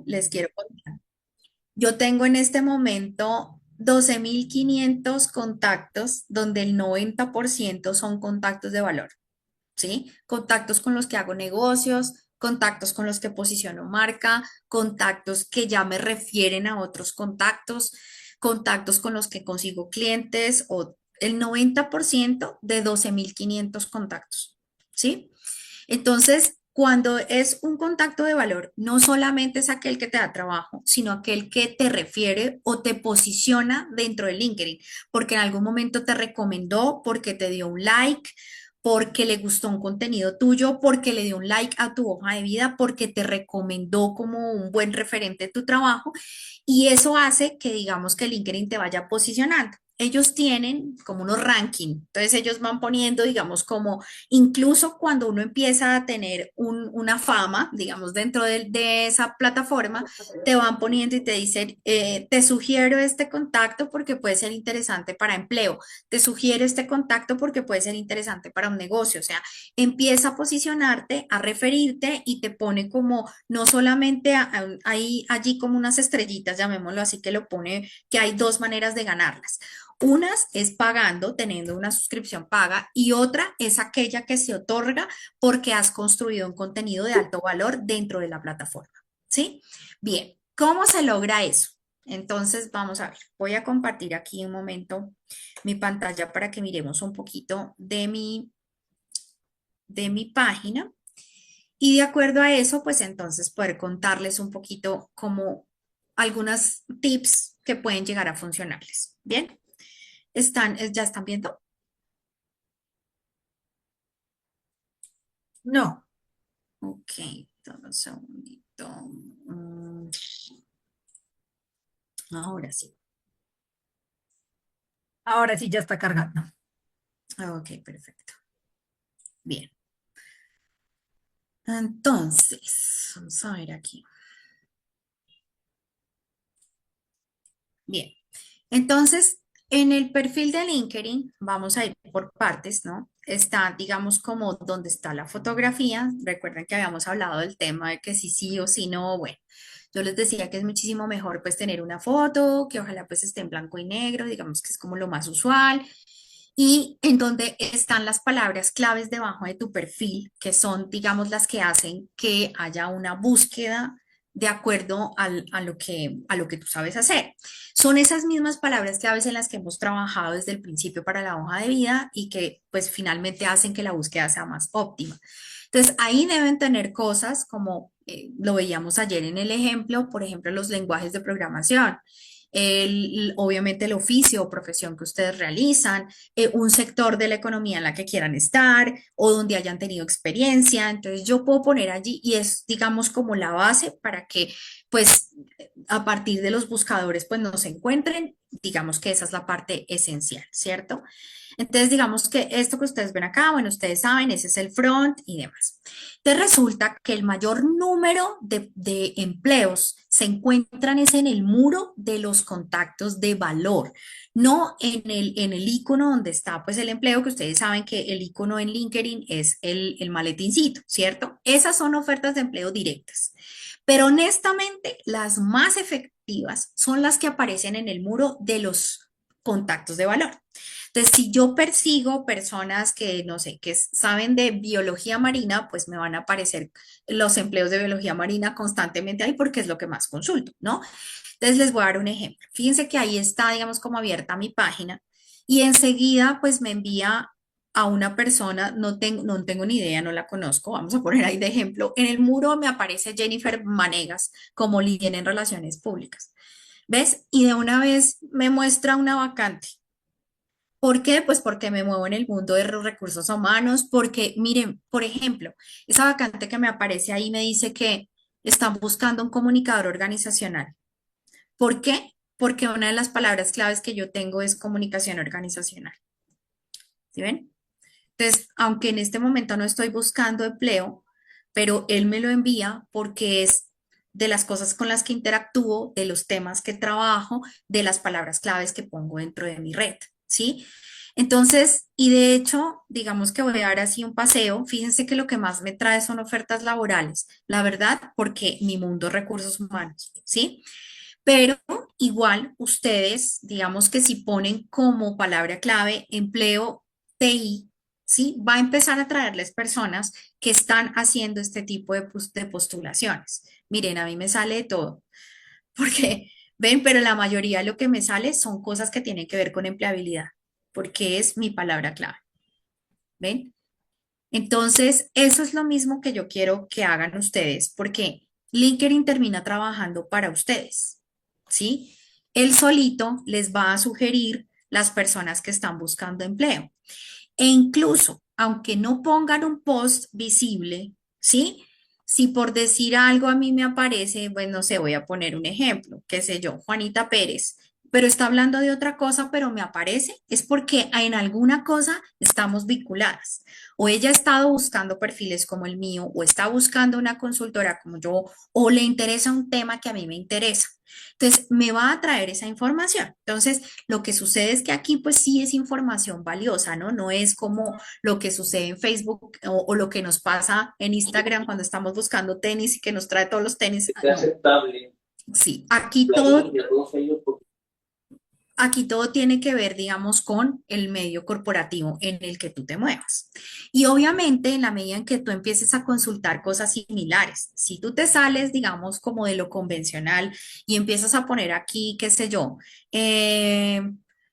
Les quiero contar. Yo tengo en este momento 12.500 contactos, donde el 90% son contactos de valor, ¿sí? Contactos con los que hago negocios, contactos con los que posiciono marca, contactos que ya me refieren a otros contactos, contactos con los que consigo clientes o el 90% de 12.500 contactos, ¿sí? Entonces, cuando es un contacto de valor, no solamente es aquel que te da trabajo, sino aquel que te refiere o te posiciona dentro de LinkedIn, porque en algún momento te recomendó, porque te dio un like, porque le gustó un contenido tuyo, porque le dio un like a tu hoja de vida, porque te recomendó como un buen referente de tu trabajo. Y eso hace que digamos que LinkedIn te vaya posicionando. Ellos tienen como unos ranking, entonces ellos van poniendo, digamos, como incluso cuando uno empieza a tener una fama, digamos, dentro de esa plataforma, te van poniendo y te dicen, te sugiero este contacto porque puede ser interesante para empleo, te sugiero este contacto porque puede ser interesante para un negocio, o sea, empieza a posicionarte, a referirte y te pone como, no solamente hay allí como unas estrellitas, llamémoslo así, que lo pone, que hay dos maneras de ganarlas. Unas es pagando, teniendo una suscripción paga, y otra es aquella que se otorga porque has construido un contenido de alto valor dentro de la plataforma. ¿Sí? Bien, ¿cómo se logra eso? Entonces, vamos a ver, voy a compartir aquí un momento mi pantalla para que miremos un poquito de mi página y de acuerdo a eso, pues entonces poder contarles un poquito como algunas tips que pueden llegar a funcionarles. Bien, ¿ya están viendo? No, Ok, dame un segundito. Mm, Ahora sí. ahora sí ya está cargando. Ok, perfecto. Bien. Entonces, vamos a ver aquí. Bien. Entonces, en el perfil de LinkedIn, vamos a ir por partes, ¿no? Está, digamos, como donde está la fotografía. Recuerden que habíamos hablado del tema de que si sí o si no, bueno, yo les decía que es muchísimo mejor pues tener una foto, que ojalá pues esté en blanco y negro, digamos que es como lo más usual. Y en donde están las palabras claves debajo de tu perfil, que son, digamos, las que hacen que haya una búsqueda de acuerdo a lo que tú sabes hacer. Son esas mismas palabras claves en las que hemos trabajado desde el principio para la hoja de vida y que pues finalmente hacen que la búsqueda sea más óptima. Entonces ahí deben tener cosas como lo veíamos ayer en el ejemplo, por ejemplo, los lenguajes de programación. Obviamente el oficio o profesión que ustedes realizan, un sector de la economía en la que quieran estar o donde hayan tenido experiencia. Entonces yo puedo poner allí y es, digamos, como la base para que, pues, a partir de los buscadores, pues nos encuentren. Digamos que esa es la parte esencial, ¿cierto? Entonces, digamos que esto que ustedes ven acá, bueno, ustedes saben, ese es el front y demás. Entonces, resulta que el mayor número de empleos se encuentran es en el muro de los contactos de valor, no en el icono donde está pues el empleo, que ustedes saben que el icono en LinkedIn es el maletincito, ¿cierto? Esas son ofertas de empleo directas. Pero honestamente, las más efectivas son las que aparecen en el muro de los contactos de valor. Entonces, si yo persigo personas que, no sé, que saben de biología marina, pues me van a aparecer los empleos de biología marina constantemente ahí porque es lo que más consulto, ¿no? Entonces, les voy a dar un ejemplo. Fíjense que ahí está, digamos, como abierta mi página y enseguida, pues me envía a una persona, no tengo ni idea, no la conozco, vamos a poner ahí de ejemplo. En el muro me aparece Jennifer Manegas como líder en relaciones públicas. ¿Ves? Y de una vez me muestra una vacante. ¿Por qué? Pues porque me muevo en el mundo de los recursos humanos, porque miren, por ejemplo, esa vacante que me aparece ahí me dice que están buscando un comunicador organizacional. ¿Por qué? Porque una de las palabras claves que yo tengo es comunicación organizacional. ¿Sí ven? Entonces, aunque en este momento no estoy buscando empleo, pero él me lo envía porque es de las cosas con las que interactúo, de los temas que trabajo, de las palabras claves que pongo dentro de mi red, ¿sí? Entonces, y de hecho, digamos que voy a dar así un paseo. Fíjense que lo que más me trae son ofertas laborales, la verdad, porque mi mundo es recursos humanos, ¿sí? Pero igual ustedes, digamos que si ponen como palabra clave empleo TI, ¿sí? Va a empezar a traerles personas que están haciendo este tipo de postulaciones. Miren, a mí me sale de todo, porque ven, pero la mayoría de lo que me sale son cosas que tienen que ver con empleabilidad, porque es mi palabra clave, ¿ven? Entonces, eso es lo mismo que yo quiero que hagan ustedes, porque LinkedIn termina trabajando para ustedes, ¿sí? Él solito les va a sugerir las personas que están buscando empleo. E incluso, aunque no pongan un post visible, ¿sí? Si por decir algo a mí me aparece, pues no sé, voy a poner un ejemplo, qué sé yo, Juanita Pérez, pero está hablando de otra cosa, pero me aparece, es porque en alguna cosa estamos vinculadas. O ella ha estado buscando perfiles como el mío, o está buscando una consultora como yo, o le interesa un tema que a mí me interesa. Entonces, me va a traer esa información. Entonces, lo que sucede es que aquí pues sí es información valiosa, ¿no? No es como lo que sucede en Facebook o lo que nos pasa en Instagram cuando estamos buscando tenis y que nos trae todos los tenis. Ah, Esté no, aceptable sí, la línea, todos ellos, porque aquí todo tiene que ver, digamos, con el medio corporativo en el que tú te muevas. Y obviamente, en la medida en que tú empieces a consultar cosas similares, si tú te sales, digamos, como de lo convencional y empiezas a poner aquí, qué sé yo, eh,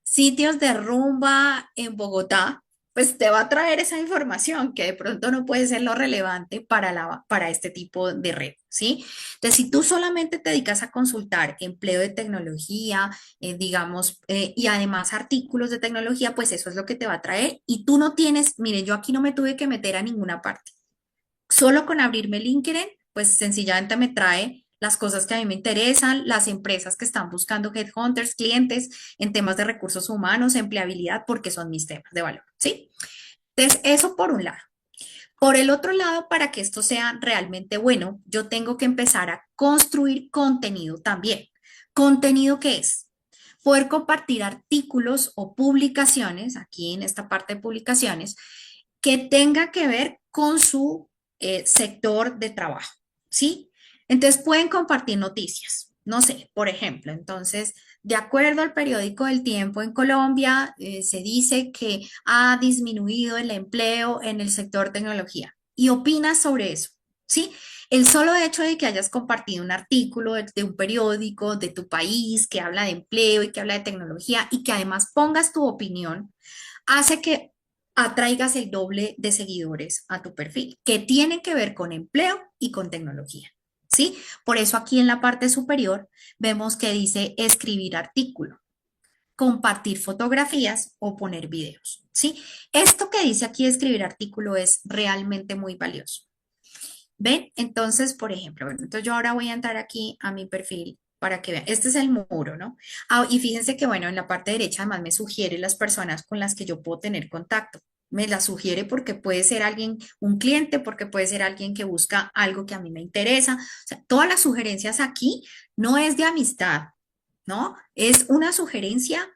sitios de rumba en Bogotá, pues te va a traer esa información que de pronto no puede ser lo relevante para, para este tipo de red, ¿sí? Entonces, si tú solamente te dedicas a consultar empleo de tecnología, digamos, y además artículos de tecnología, pues eso es lo que te va a traer. Y tú no tienes, miren, yo aquí no me tuve que meter a ninguna parte. Solo con abrirme LinkedIn, pues sencillamente me trae las cosas que a mí me interesan, las empresas que están buscando headhunters, clientes en temas de recursos humanos, empleabilidad, porque son mis temas de valor, ¿sí? Entonces, eso por un lado. Por el otro lado, para que esto sea realmente bueno, yo tengo que empezar a construir contenido también. ¿Contenido qué es? Poder compartir artículos o publicaciones, aquí en esta parte de publicaciones, que tenga que ver con su sector de trabajo, ¿sí? Entonces pueden compartir noticias, no sé, por ejemplo, entonces, de acuerdo al periódico El Tiempo en Colombia, se dice que ha disminuido el empleo en el sector tecnología y opinas sobre eso, ¿sí? El solo hecho de que hayas compartido un artículo de un periódico de tu país que habla de empleo y que habla de tecnología y que además pongas tu opinión, hace que atraigas el doble de seguidores a tu perfil, que tienen que ver con empleo y con tecnología. ¿Sí? Por eso aquí en la parte superior vemos que dice escribir artículo, compartir fotografías o poner videos. ¿Sí? Esto que dice aquí escribir artículo es realmente muy valioso. ¿Ven? Entonces, por ejemplo, bueno, entonces yo ahora voy a entrar aquí a mi perfil para que vean. Este es el muro, ¿no? Ah, y fíjense que, bueno, en la parte derecha además me sugiere las personas con las que yo puedo tener contacto. Me la sugiere porque puede ser alguien, un cliente, porque puede ser alguien que busca algo que a mí me interesa. O sea, todas las sugerencias aquí no es de amistad, ¿no? Es una sugerencia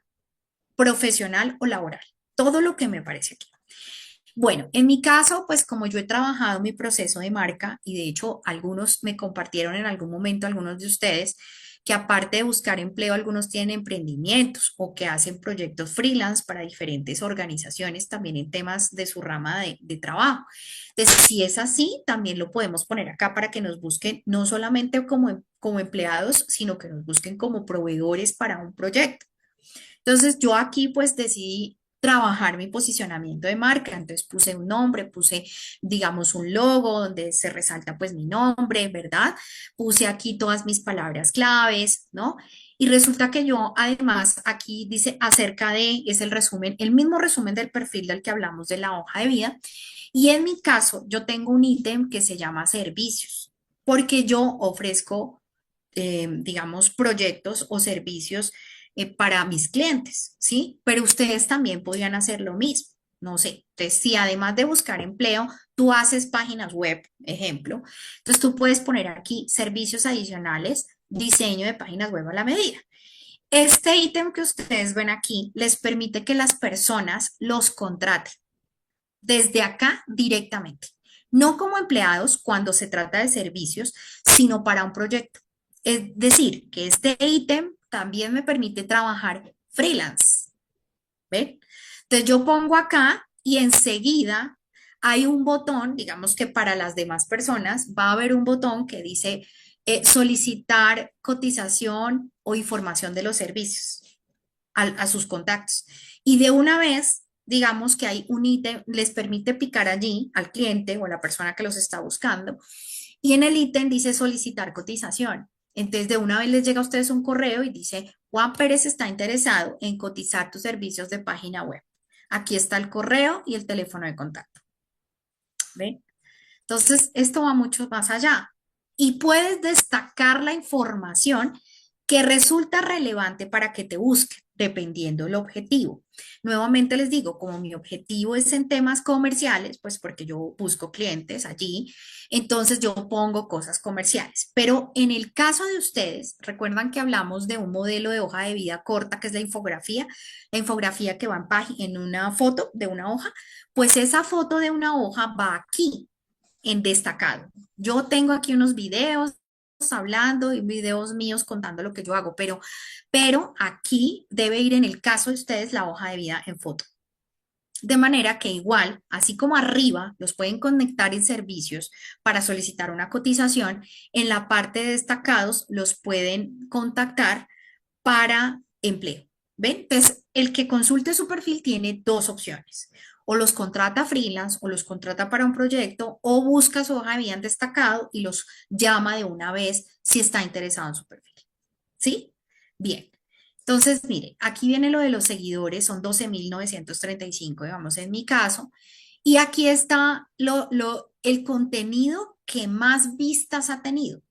profesional o laboral. Todo lo que me parece aquí. Bueno, en mi caso, pues como yo he trabajado mi proceso de marca y de hecho algunos me compartieron en algún momento, algunos de ustedes, que aparte de buscar empleo, algunos tienen emprendimientos o que hacen proyectos freelance para diferentes organizaciones también en temas de su rama de trabajo. Entonces, si es así, también lo podemos poner acá para que nos busquen no solamente como empleados, sino que nos busquen como proveedores para un proyecto. Entonces yo aquí pues decidí trabajar mi posicionamiento de marca, entonces puse un nombre, puse digamos un logo donde se resalta pues mi nombre, ¿verdad? Puse aquí todas mis palabras claves, ¿no? Y resulta que yo además aquí dice acerca de, es el resumen, el mismo resumen del perfil del que hablamos de la hoja de vida. Y en mi caso yo tengo un ítem que se llama servicios, porque yo ofrezco digamos, proyectos o servicios para mis clientes, ¿sí? Pero ustedes también podrían hacer lo mismo. No sé, entonces si además de buscar empleo, tú haces páginas web, ejemplo, entonces tú puedes poner aquí servicios adicionales, diseño de páginas web a la medida. Este ítem que ustedes ven aquí les permite que las personas los contraten desde acá directamente, no como empleados cuando se trata de servicios, sino para un proyecto. Es decir, que este ítem también me permite trabajar freelance. ¿Ven? Entonces yo pongo acá y enseguida hay un botón, digamos que para las demás personas va a haber un botón que dice solicitar cotización o información de los servicios a sus contactos. Y de una vez, digamos que hay un ítem, les permite picar allí al cliente o a la persona que los está buscando. Y en el ítem dice solicitar cotización. Entonces, de una vez les llega a ustedes un correo y dice, Juan Pérez está interesado en cotizar tus servicios de página web. Aquí está el correo y el teléfono de contacto. ¿Ven? Entonces, esto va mucho más allá y puedes destacar la información que resulta relevante para que te busquen, dependiendo del objetivo. Nuevamente les digo, como mi objetivo es en temas comerciales, pues porque yo busco clientes allí, entonces yo pongo cosas comerciales. Pero en el caso de ustedes, recuerdan que hablamos de un modelo de hoja de vida corta, que es la infografía que va en una foto de una hoja, pues esa foto de una hoja va aquí en destacado. Yo tengo aquí unos videos hablando y videos míos contando lo que yo hago, pero aquí debe ir en el caso de ustedes la hoja de vida en foto. De manera que igual, así como arriba los pueden conectar en servicios para solicitar una cotización, en la parte de destacados los pueden contactar para empleo. ¿Ven? Entonces, el que consulte su perfil tiene dos opciones. O los contrata freelance o los contrata para un proyecto o busca su hoja de vida en destacado y los llama de una vez si está interesado en su perfil. ¿Sí? Bien. Entonces, mire, aquí viene lo de los seguidores, son 12.935, digamos, en mi caso. Y aquí está el contenido que más vistas ha tenido.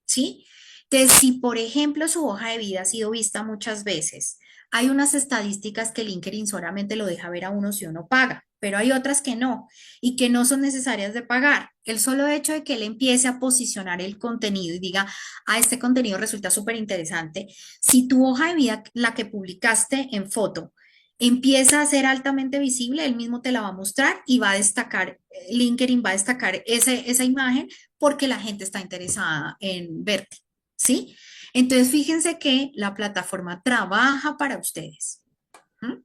¿Sí? Entonces, si por ejemplo su hoja de vida ha sido vista muchas veces, hay unas estadísticas que LinkedIn solamente lo deja ver a uno si uno paga, pero hay otras que no y que no son necesarias de pagar. El solo hecho de que él empiece a posicionar el contenido y diga, este contenido resulta súper interesante, si tu hoja de vida, la que publicaste en foto, empieza a ser altamente visible, él mismo te la va a mostrar y va a destacar, LinkedIn va a destacar esa imagen porque la gente está interesada en verte, ¿sí? Entonces, fíjense que la plataforma trabaja para ustedes. ¿Mm?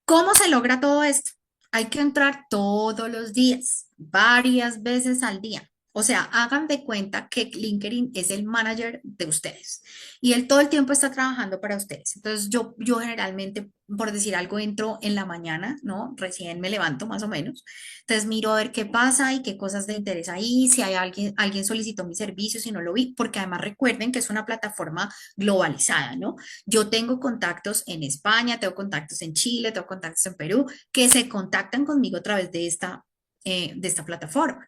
¿Cómo se logra todo esto? Hay que entrar todos los días, varias veces al día. O sea, hagan de cuenta que LinkedIn es el manager de ustedes y él todo el tiempo está trabajando para ustedes. Entonces, yo generalmente, por decir algo, entro en la mañana, ¿no? Recién me levanto más o menos. Entonces, miro a ver qué pasa y qué cosas de interés ahí, si hay alguien solicitó mi servicio, si no lo vi, porque además recuerden que es una plataforma globalizada, ¿no? Yo tengo contactos en España, tengo contactos en Chile, tengo contactos en Perú, que se contactan conmigo a través de esta plataforma.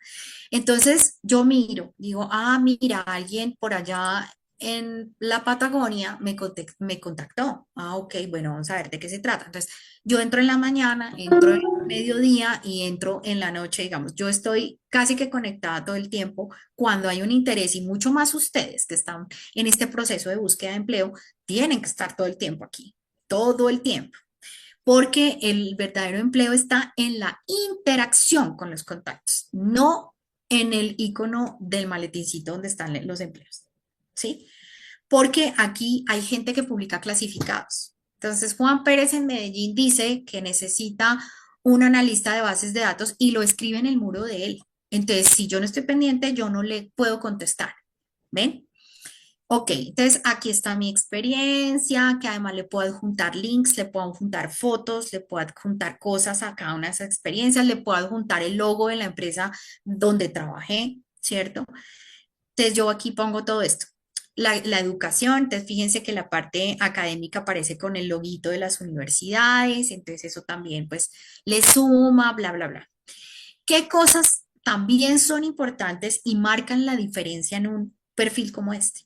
Entonces yo miro, digo, mira, alguien por allá en la Patagonia me contactó. Ok, bueno, vamos a ver de qué se trata. Entonces yo entro en la mañana, entro en mediodía y entro en la noche, digamos. Yo estoy casi que conectada todo el tiempo cuando hay un interés y mucho más ustedes que están en este proceso de búsqueda de empleo, tienen que estar todo el tiempo aquí, todo el tiempo, porque el verdadero empleo está en la interacción con los contactos, no en el icono del maletincito donde están los empleos, ¿sí? Porque aquí hay gente que publica clasificados. Entonces, Juan Pérez en Medellín dice que necesita un analista de bases de datos y lo escribe en el muro de él. Entonces, si yo no estoy pendiente, yo no le puedo contestar. ¿Ven? Ok, entonces aquí está mi experiencia, que además le puedo adjuntar links, le puedo adjuntar fotos, le puedo adjuntar cosas a cada una de esas experiencias, le puedo adjuntar el logo de la empresa donde trabajé, ¿cierto? Entonces yo aquí pongo todo esto. La educación, entonces fíjense que la parte académica aparece con el loguito de las universidades, entonces eso también pues le suma, bla, bla, bla. ¿Qué cosas también son importantes y marcan la diferencia en un perfil como este?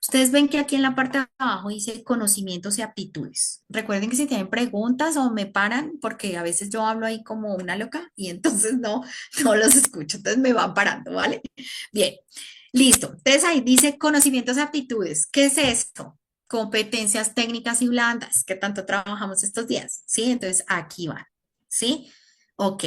Ustedes ven que aquí en la parte de abajo dice conocimientos y aptitudes. Recuerden que si tienen preguntas o me paran, porque a veces yo hablo ahí como una loca y entonces no los escucho, entonces me van parando, ¿vale? Bien, listo. Entonces ahí dice conocimientos y aptitudes. ¿Qué es esto? competencias técnicas y blandas, que tanto trabajamos estos días, ¿sí? Entonces, aquí van, ¿sí? Ok.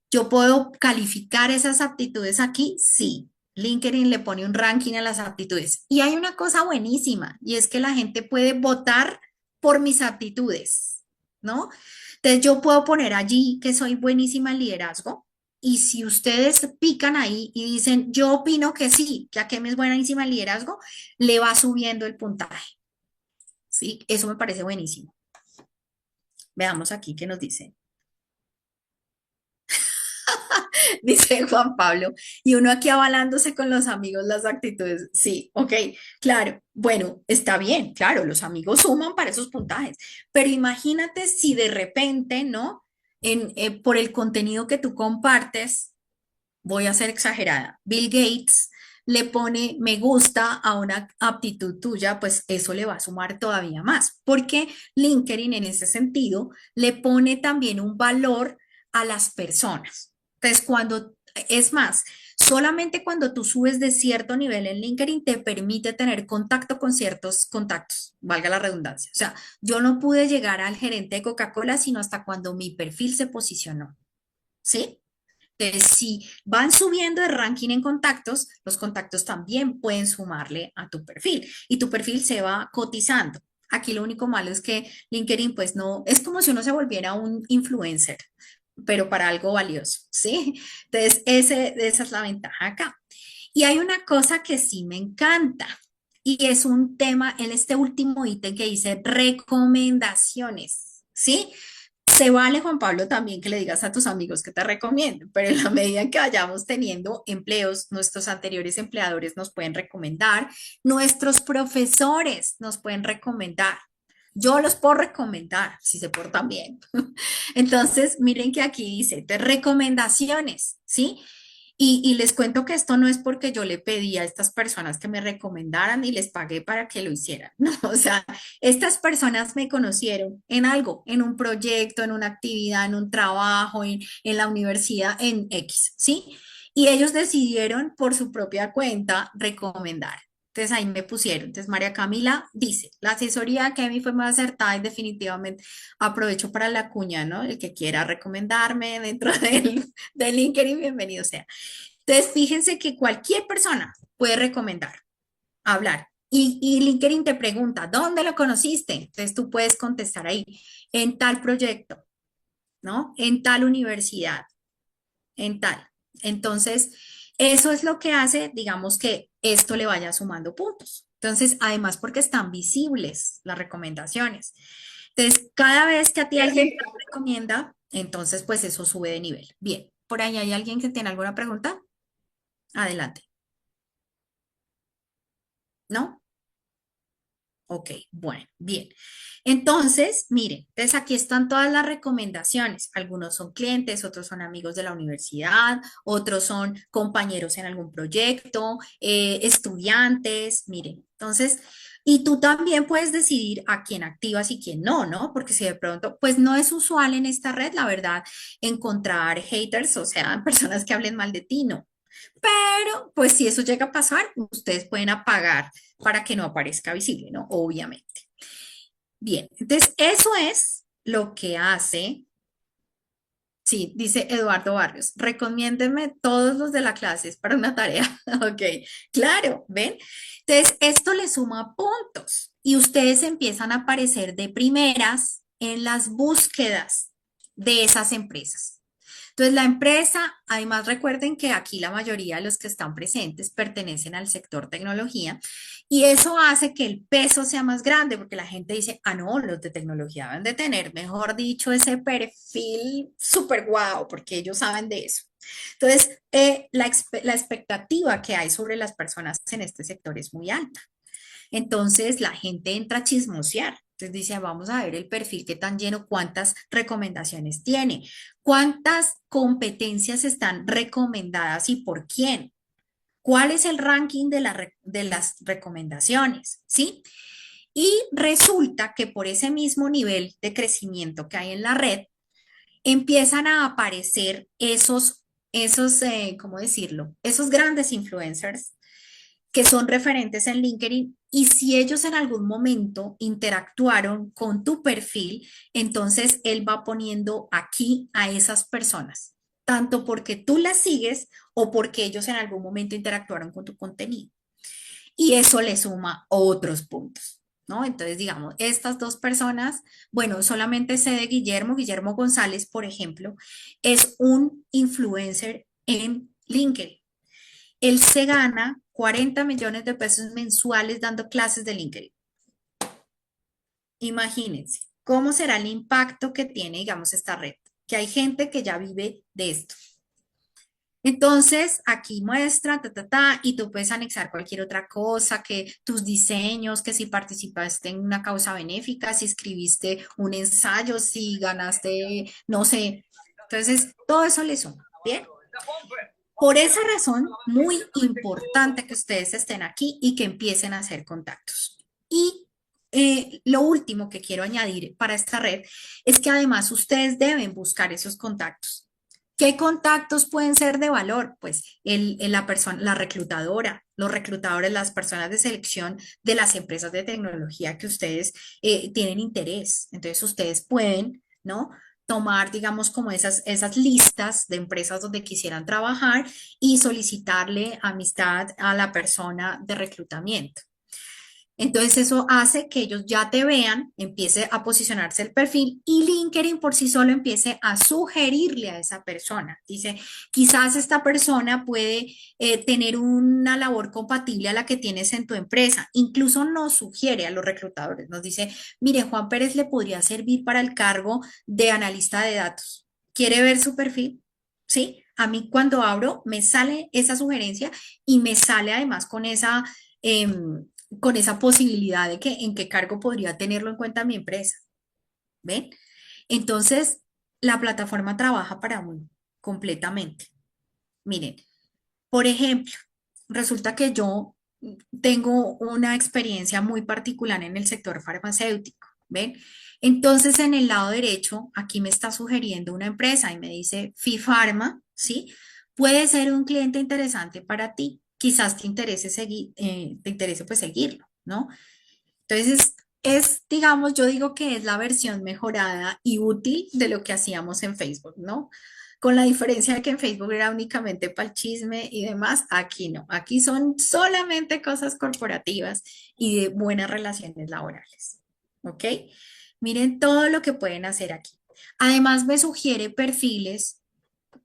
¿Yo puedo calificar esas aptitudes aquí? Sí. LinkedIn le pone un ranking a las aptitudes. Y hay una cosa buenísima, y es que la gente puede votar por mis aptitudes, ¿no? Entonces yo puedo poner allí que soy buenísima en liderazgo, y si ustedes pican ahí y dicen, yo opino que sí, que Akemi es buenísima en liderazgo, le va subiendo el puntaje, ¿sí? Eso me parece buenísimo. Veamos aquí qué nos dice. Dice Juan Pablo, y uno aquí avalándose con los amigos las actitudes. Sí, ok, claro. Bueno, está bien, claro, los amigos suman para esos puntajes, pero imagínate si de repente, ¿no? Por el contenido que tú compartes, voy a ser exagerada, Bill Gates le pone me gusta a una aptitud tuya, pues eso le va a sumar todavía más, porque LinkedIn en ese sentido le pone también un valor a las personas. Entonces, es más, solamente cuando tú subes de cierto nivel en LinkedIn te permite tener contacto con ciertos contactos, valga la redundancia. O sea, yo no pude llegar al gerente de Coca-Cola sino hasta cuando mi perfil se posicionó, ¿sí? Entonces, si van subiendo de ranking en contactos, los contactos también pueden sumarle a tu perfil y tu perfil se va cotizando. Aquí lo único malo es que LinkedIn, pues no, es como si uno se volviera un influencer, pero para algo valioso, ¿sí? Entonces, esa es la ventaja acá. Y hay una cosa que sí me encanta y es un tema en este último ítem que dice recomendaciones, ¿sí? Se vale, Juan Pablo, también que le digas a tus amigos que te recomienden, pero en la medida en que vayamos teniendo empleos, nuestros anteriores empleadores nos pueden recomendar, nuestros profesores nos pueden recomendar. Yo los puedo recomendar si se portan bien. Entonces, miren que aquí dice de recomendaciones, ¿sí? Y les cuento que esto no es porque yo le pedí a estas personas que me recomendaran y les pagué para que lo hicieran, ¿no? O sea, estas personas me conocieron en algo, en un proyecto, en una actividad, en un trabajo, en la universidad, en X, ¿sí? Y ellos decidieron por su propia cuenta recomendar. Entonces ahí me pusieron. Entonces María Camila dice, la asesoría que a mí fue más acertada y definitivamente aprovecho para la cuña, ¿no? El que quiera recomendarme dentro del LinkedIn, bienvenido sea. Entonces, fíjense que cualquier persona puede recomendar, hablar. Y LinkedIn te pregunta, ¿dónde lo conociste? Entonces tú puedes contestar ahí, en tal proyecto, ¿no? En tal universidad, en tal. Entonces, eso es lo que hace, digamos, que esto le vaya sumando puntos. Entonces, además, porque están visibles las recomendaciones. Entonces, cada vez que a ti alguien te recomienda, entonces, pues eso sube de nivel. Bien, ¿por ahí hay alguien que tiene alguna pregunta? Adelante. ¿No? Ok, bueno, bien. Entonces, miren, entonces aquí están todas las recomendaciones. Algunos son clientes, otros son amigos de la universidad, otros son compañeros en algún proyecto, estudiantes, miren. Entonces, y tú también puedes decidir a quién activas y quién no, ¿no? Porque si de pronto, pues no es usual en esta red, la verdad, encontrar haters, o sea, personas que hablen mal de ti, no. Pero, pues si eso llega a pasar, ustedes pueden apagar para que no aparezca visible, ¿no? Obviamente. Bien, entonces eso es lo que hace, sí, dice Eduardo Barrios, recomiéndenme todos los de la clase, es para una tarea. Ok, claro, ¿ven? Entonces, esto le suma puntos y ustedes empiezan a aparecer de primeras en las búsquedas de esas empresas. Entonces, la empresa, además recuerden que aquí la mayoría de los que están presentes pertenecen al sector tecnología y eso hace que el peso sea más grande porque la gente dice, ah, no, los de tecnología deben de tener, mejor dicho, ese perfil súper guau, porque ellos saben de eso. Entonces, la expectativa que hay sobre las personas en este sector es muy alta. Entonces la gente entra a chismosear. Entonces dice, vamos a ver el perfil, qué tan lleno, cuántas recomendaciones tiene, cuántas competencias están recomendadas y por quién, cuál es el ranking de las recomendaciones, ¿sí? Y resulta que por ese mismo nivel de crecimiento que hay en la red, empiezan a aparecer ¿cómo decirlo? Esos grandes influencers que son referentes en LinkedIn y si ellos en algún momento interactuaron con tu perfil, entonces él va poniendo aquí a esas personas, tanto porque tú las sigues o porque ellos en algún momento interactuaron con tu contenido. Y eso le suma otros puntos, ¿no? Entonces, digamos, estas dos personas, bueno, solamente sé de Guillermo, Guillermo González, por ejemplo, es un influencer en LinkedIn. Él se gana 40 millones de pesos mensuales dando clases de LinkedIn. Imagínense, ¿cómo será el impacto que tiene, digamos, esta red? Que hay gente que ya vive de esto. Entonces, aquí muestra, y tú puedes anexar cualquier otra cosa, que tus diseños, que si participaste en una causa benéfica, si escribiste un ensayo, si ganaste, no sé. Entonces, todo eso le suma, ¿bien? Por esa razón, muy importante que ustedes estén aquí y que empiecen a hacer contactos. Y lo último que quiero añadir para esta red es que además ustedes deben buscar esos contactos. ¿Qué contactos pueden ser de valor? Pues la persona, la reclutadora, los reclutadores, las personas de selección de las empresas de tecnología que ustedes tienen interés. Entonces ustedes pueden, ¿no? Tomar, digamos, como esas listas de empresas donde quisieran trabajar y solicitarle amistad a la persona de reclutamiento. Entonces eso hace que ellos ya te vean, empiece a posicionarse el perfil y LinkedIn por sí solo empiece a sugerirle a esa persona. Dice, quizás esta persona puede tener una labor compatible a la que tienes en tu empresa. Incluso nos sugiere a los reclutadores, nos dice, mire, Juan Pérez le podría servir para el cargo de analista de datos. ¿Quiere ver su perfil? ¿Sí? A mí cuando abro me sale esa sugerencia y me sale además con esa posibilidad de que en qué cargo podría tenerlo en cuenta mi empresa. ¿Ven? Entonces, la plataforma trabaja para uno completamente. Miren, por ejemplo, resulta que yo tengo una experiencia muy particular en el sector farmacéutico. ¿Ven? Entonces, en el lado derecho, aquí me está sugiriendo una empresa y me dice FIFarma, ¿sí? Puede ser un cliente interesante para ti. Quizás te interese seguir, te interese pues seguirlo, ¿no? Entonces, digamos, yo digo que es la versión mejorada y útil de lo que hacíamos en Facebook, ¿no? Con la diferencia de que en Facebook era únicamente para el chisme y demás, aquí no. Aquí son solamente cosas corporativas y de buenas relaciones laborales. ¿Ok? Miren todo lo que pueden hacer aquí. Además, me sugiere perfiles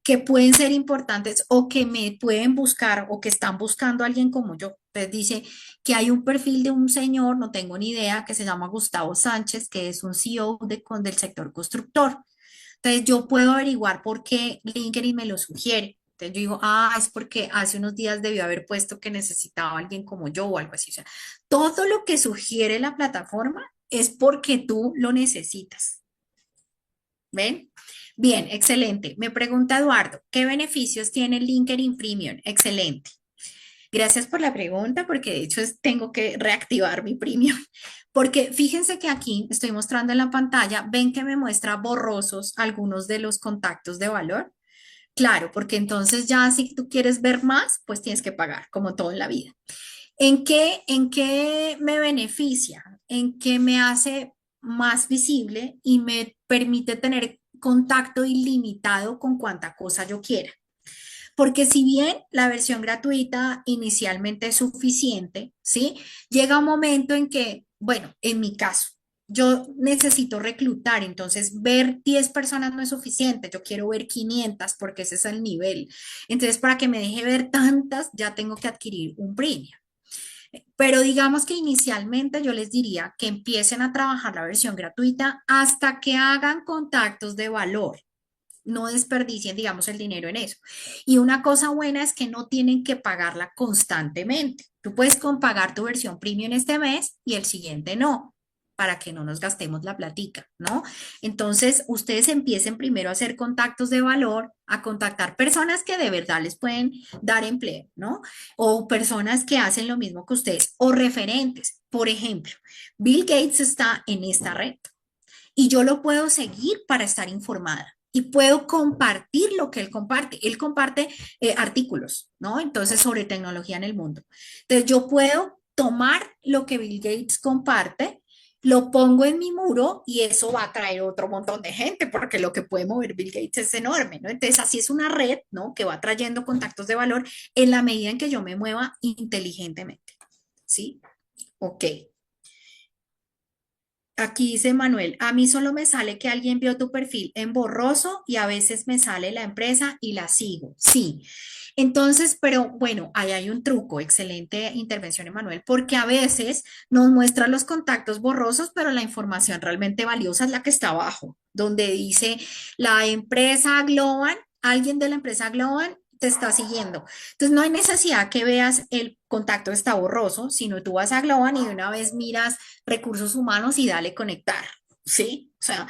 que pueden ser importantes o que me pueden buscar o que están buscando a alguien como yo. Entonces dice que hay un perfil de un señor, no tengo ni idea, que se llama Gustavo Sánchez, que es un CEO del sector constructor. Entonces yo puedo averiguar por qué LinkedIn me lo sugiere. Entonces yo digo, es porque hace unos días debió haber puesto que necesitaba a alguien como yo o algo así. O sea, todo lo que sugiere la plataforma es porque tú lo necesitas. ¿Ven? Bien, excelente. Me pregunta Eduardo, ¿qué beneficios tiene LinkedIn Premium? Excelente. Gracias por la pregunta, porque de hecho tengo que reactivar mi Premium. Porque fíjense que aquí estoy mostrando en la pantalla, ven que me muestra borrosos algunos de los contactos de valor. Claro, porque entonces ya si tú quieres ver más, pues tienes que pagar, como todo en la vida. ¿En qué me beneficia? En que me hace más visible y me permite tener contacto ilimitado con cuanta cosa yo quiera. Porque si bien la versión gratuita inicialmente es suficiente, ¿sí? Llega un momento en que, bueno, en mi caso, yo necesito reclutar, entonces ver 10 personas no es suficiente, yo quiero ver 500 porque ese es el nivel. Entonces, para que me deje ver tantas, ya tengo que adquirir un premium. Pero digamos que inicialmente yo les diría que empiecen a trabajar la versión gratuita hasta que hagan contactos de valor. No desperdicien, digamos, el dinero en eso. Y una cosa buena es que no tienen que pagarla constantemente. Tú puedes pagar tu versión premium este mes y el siguiente no, para que no nos gastemos la platica, ¿no? Entonces, ustedes empiecen primero a hacer contactos de valor, a contactar personas que de verdad les pueden dar empleo, ¿no? O personas que hacen lo mismo que ustedes, o referentes. Por ejemplo, Bill Gates está en esta red y yo lo puedo seguir para estar informada. y puedo compartir lo que él comparte. Él comparte artículos, ¿no? Entonces, sobre tecnología en el mundo. Entonces, yo puedo tomar lo que Bill Gates comparte, lo pongo en mi muro y eso va a atraer otro montón de gente porque lo que puede mover Bill Gates es enorme, ¿no? Entonces, así es una red, ¿no? Que va trayendo contactos de valor en la medida en que yo me mueva inteligentemente, ¿sí? Ok. Aquí dice Manuel, a mí solo me sale que alguien vio tu perfil en borroso y a veces me sale la empresa y la sigo. Sí. Entonces, pero bueno, ahí hay un truco, excelente intervención, Emanuel, porque a veces nos muestra los contactos borrosos, pero la información realmente valiosa es la que está abajo, donde dice la empresa Global, alguien de la empresa Global te está siguiendo. Entonces, no hay necesidad que veas el contacto está borroso, sino tú vas a Globan y de una vez miras recursos humanos y dale conectar, ¿sí? O sea,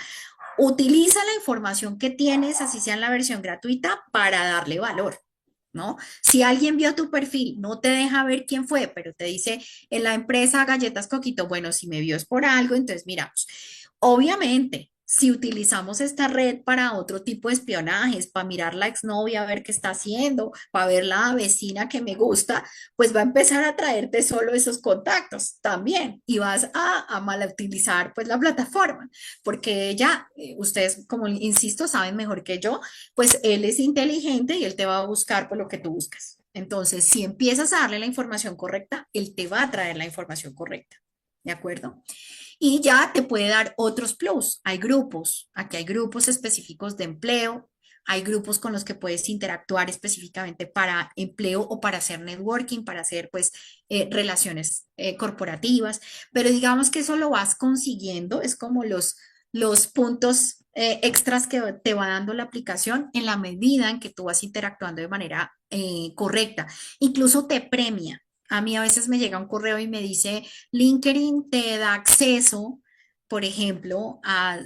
utiliza la información que tienes, así sea en la versión gratuita, para darle valor, ¿no? Si alguien vio tu perfil, no te deja ver quién fue, pero te dice en la empresa Galletas Coquito, bueno, si me vio es por algo, entonces miramos. Obviamente, si utilizamos esta red para otro tipo de espionajes, para mirar la exnovia, a ver qué está haciendo, para ver la vecina que me gusta, pues va a empezar a traerte solo esos contactos también y vas a mal utilizar pues la plataforma, porque ya ustedes, como insisto, saben mejor que yo, pues él es inteligente y él te va a buscar por lo que tú buscas. Entonces, si empiezas a darle la información correcta, él te va a traer la información correcta. ¿De acuerdo? Y ya te puede dar otros plus. Hay grupos, aquí hay grupos específicos de empleo, hay grupos con los que puedes interactuar específicamente para empleo o para hacer networking, para hacer pues relaciones corporativas, pero digamos que eso lo vas consiguiendo, es como los puntos extras que te va dando la aplicación en la medida en que tú vas interactuando de manera correcta. Incluso te premia. A mí a veces me llega un correo y me dice, LinkedIn te da acceso, por ejemplo, a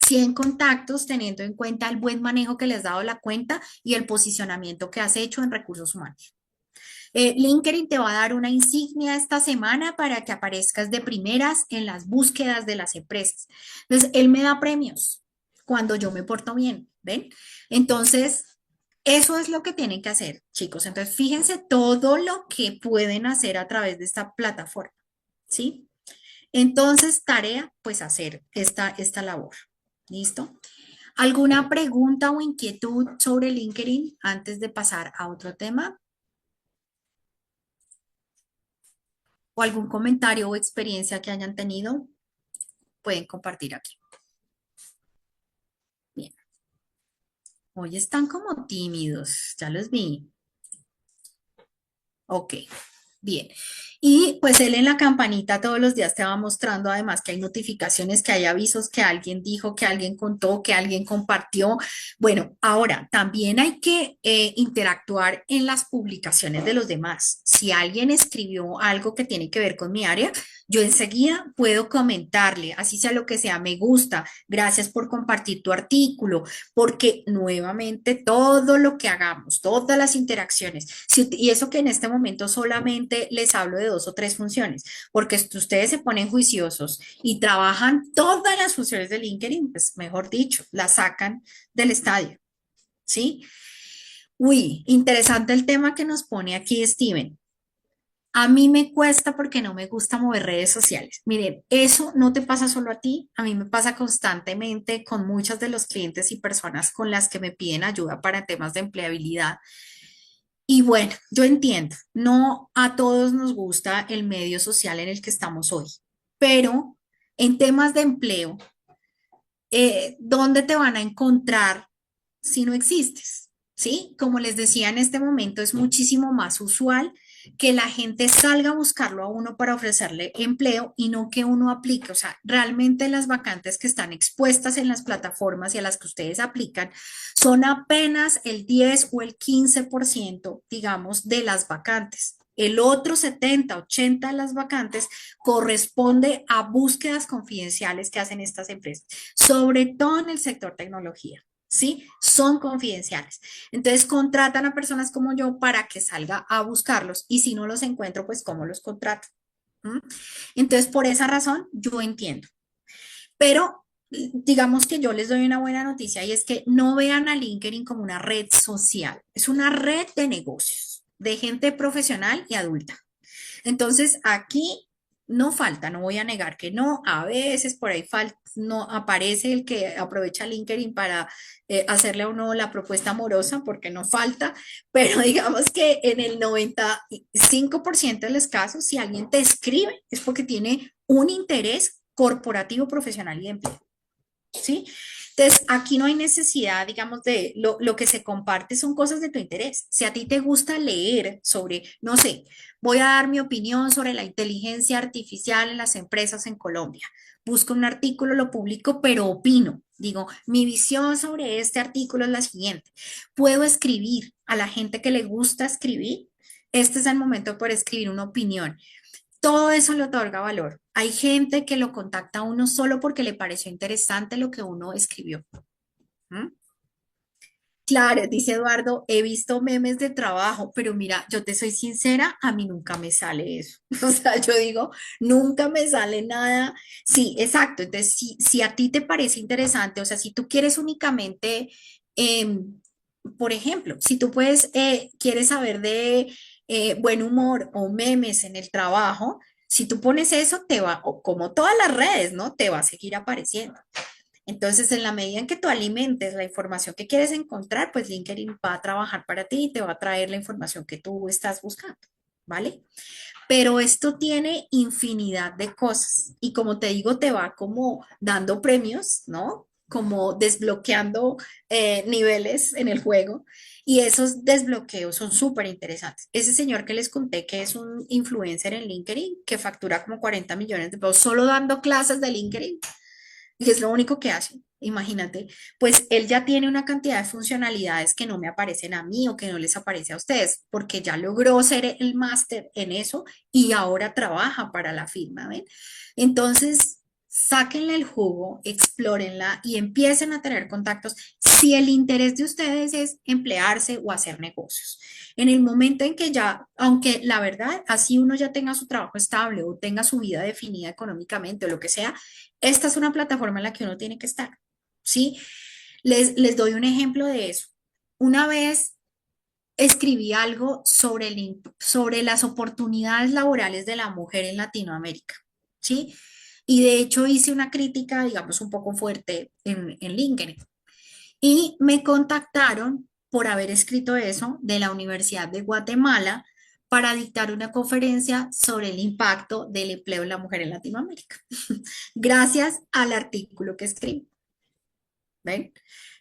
100 contactos teniendo en cuenta el buen manejo que les has dado la cuenta y el posicionamiento que has hecho en recursos humanos. LinkedIn te va a dar una insignia esta semana para que aparezcas de primeras en las búsquedas de las empresas. Entonces, él me da premios cuando yo me porto bien, ¿ven? Entonces, eso es lo que tienen que hacer, chicos. Entonces, fíjense todo lo que pueden hacer a través de esta plataforma, ¿sí? Entonces, tarea, pues hacer esta labor. ¿Listo? ¿Alguna pregunta o inquietud sobre LinkedIn antes de pasar a otro tema? ¿O algún comentario o experiencia que hayan tenido? Pueden compartir aquí. Bien. Hoy están como tímidos, ya los vi. Ok. Bien. Y pues él en la campanita todos los días te va mostrando además que hay notificaciones, que hay avisos, que alguien dijo, que alguien contó, que alguien compartió. Bueno, ahora también hay que interactuar en las publicaciones de los demás. Si alguien escribió algo que tiene que ver con mi área, yo enseguida puedo comentarle, así sea lo que sea, me gusta, gracias por compartir tu artículo, porque nuevamente todo lo que hagamos, todas las interacciones, y eso que en este momento solamente les hablo de dos o tres funciones, porque si ustedes se ponen juiciosos y trabajan todas las funciones de LinkedIn, pues mejor dicho, las sacan del estadio, ¿sí? Uy, interesante el tema que nos pone aquí Steven. A mí me cuesta porque no me gusta mover redes sociales. Miren, eso no te pasa solo a ti, a mí me pasa constantemente con muchos de los clientes y personas con las que me piden ayuda para temas de empleabilidad. Y bueno, yo entiendo, no a todos nos gusta el medio social en el que estamos hoy, pero en temas de empleo, ¿dónde te van a encontrar si no existes? ¿Sí? Como les decía, en este momento es muchísimo más usual que la gente salga a buscarlo a uno para ofrecerle empleo y no que uno aplique. O sea, realmente las vacantes que están expuestas en las plataformas y a las que ustedes aplican son apenas el 10 o el 15%, digamos, de las vacantes. El otro 70, 80 de las vacantes corresponde a búsquedas confidenciales que hacen estas empresas, sobre todo en el sector tecnología. ¿Sí? Son confidenciales. Entonces contratan a personas como yo para que salga a buscarlos y si no los encuentro, pues ¿cómo los contrato? ¿Mm? Entonces, por esa razón, yo entiendo. Pero digamos que yo les doy una buena noticia y es que no vean a LinkedIn como una red social, es una red de negocios, de gente profesional y adulta. Entonces, aquí no falta, no voy a negar que no, a veces por ahí no aparece el que aprovecha LinkedIn para hacerle a uno la propuesta amorosa, porque no falta, pero digamos que en el 95% de los casos, si alguien te escribe, es porque tiene un interés corporativo, profesional y de empleo. ¿Sí? Entonces, aquí no hay necesidad, digamos, de lo que se comparte son cosas de tu interés. Si a ti te gusta leer sobre, no sé, voy a dar mi opinión sobre la inteligencia artificial en las empresas en Colombia. Busco un artículo, lo publico, pero opino. Digo, mi visión sobre este artículo es la siguiente. Puedo escribir a la gente que le gusta escribir. Este es el momento por escribir una opinión. Todo eso le otorga valor. Hay gente que lo contacta a uno solo porque le pareció interesante lo que uno escribió. ¿Mm? Claro, dice Eduardo, he visto memes de trabajo, pero mira, yo te soy sincera, a mí nunca me sale eso. O sea, yo digo, nunca me sale nada. Sí, exacto. Entonces, si a ti te parece interesante, o sea, si tú quieres únicamente, por ejemplo, si tú quieres saber de buen humor o memes en el trabajo, si tú pones eso, te va, o como todas las redes, ¿no? Te va a seguir apareciendo. Entonces, en la medida en que tú alimentes la información que quieres encontrar, pues LinkedIn va a trabajar para ti y te va a traer la información que tú estás buscando, ¿vale? Pero esto tiene infinidad de cosas y como te digo, te va como dando premios, ¿no? Como desbloqueando niveles en el juego y esos desbloqueos son súper interesantes. Ese señor que les conté que es un influencer en LinkedIn que factura como 40 millones de pesos solo dando clases de LinkedIn, y es lo único que hace. Imagínate, pues él ya tiene una cantidad de funcionalidades que no me aparecen a mí o que no les aparece a ustedes, porque ya logró ser el máster en eso y ahora trabaja para la firma, ¿ven? Entonces, sáquenle el jugo, explórenla y empiecen a tener contactos si el interés de ustedes es emplearse o hacer negocios. En el momento en que ya, aunque la verdad, así uno ya tenga su trabajo estable o tenga su vida definida económicamente o lo que sea, esta es una plataforma en la que uno tiene que estar, ¿sí? Les doy un ejemplo de eso. Una vez escribí algo sobre, sobre las oportunidades laborales de la mujer en Latinoamérica, ¿sí? Y de hecho hice una crítica, digamos, un poco fuerte en LinkedIn. Y me contactaron por haber escrito eso de la Universidad de Guatemala para dictar una conferencia sobre el impacto del empleo de la mujer en Latinoamérica, gracias al artículo que escribí. ¿Ven?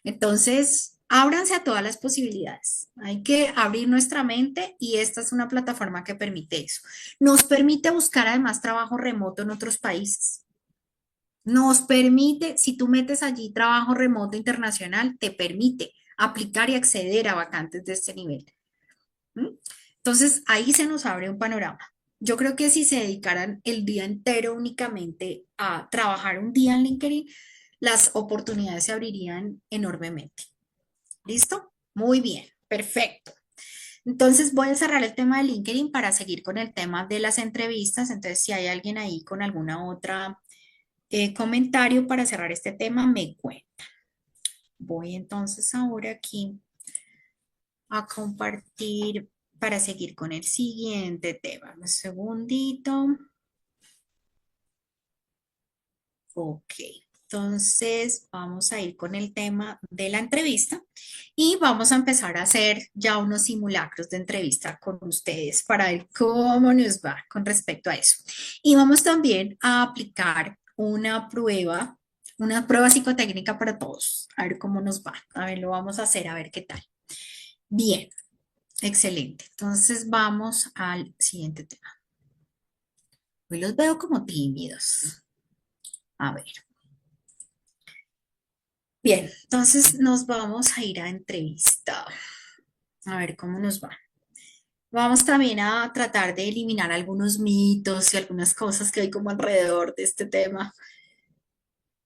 Entonces, ábranse a todas las posibilidades. Hay que abrir nuestra mente y esta es una plataforma que permite eso. Nos permite buscar además trabajo remoto en otros países. Nos permite, si tú metes allí trabajo remoto internacional, te permite aplicar y acceder a vacantes de este nivel. ¿Mm? Entonces, ahí se nos abre un panorama. Yo creo que si se dedicaran el día entero únicamente a trabajar un día en LinkedIn, las oportunidades se abrirían enormemente. ¿Listo? Muy bien, perfecto. Entonces voy a cerrar el tema de LinkedIn para seguir con el tema de las entrevistas. Entonces, si hay alguien ahí con alguna otra comentario para cerrar este tema, me cuenta. Voy entonces ahora aquí a compartir para seguir con el siguiente tema. Un segundito. Ok. Entonces vamos a ir con el tema de la entrevista y vamos a empezar a hacer ya unos simulacros de entrevista con ustedes para ver cómo nos va con respecto a eso. Y vamos también a aplicar una prueba psicotécnica para todos, a ver cómo nos va. A ver, lo vamos a hacer, a ver qué tal. Bien, excelente. Entonces vamos al siguiente tema. Hoy los veo como tímidos. A ver. Bien, entonces nos vamos a ir a entrevista. A ver cómo nos va. Vamos también a tratar de eliminar algunos mitos y algunas cosas que hay como alrededor de este tema.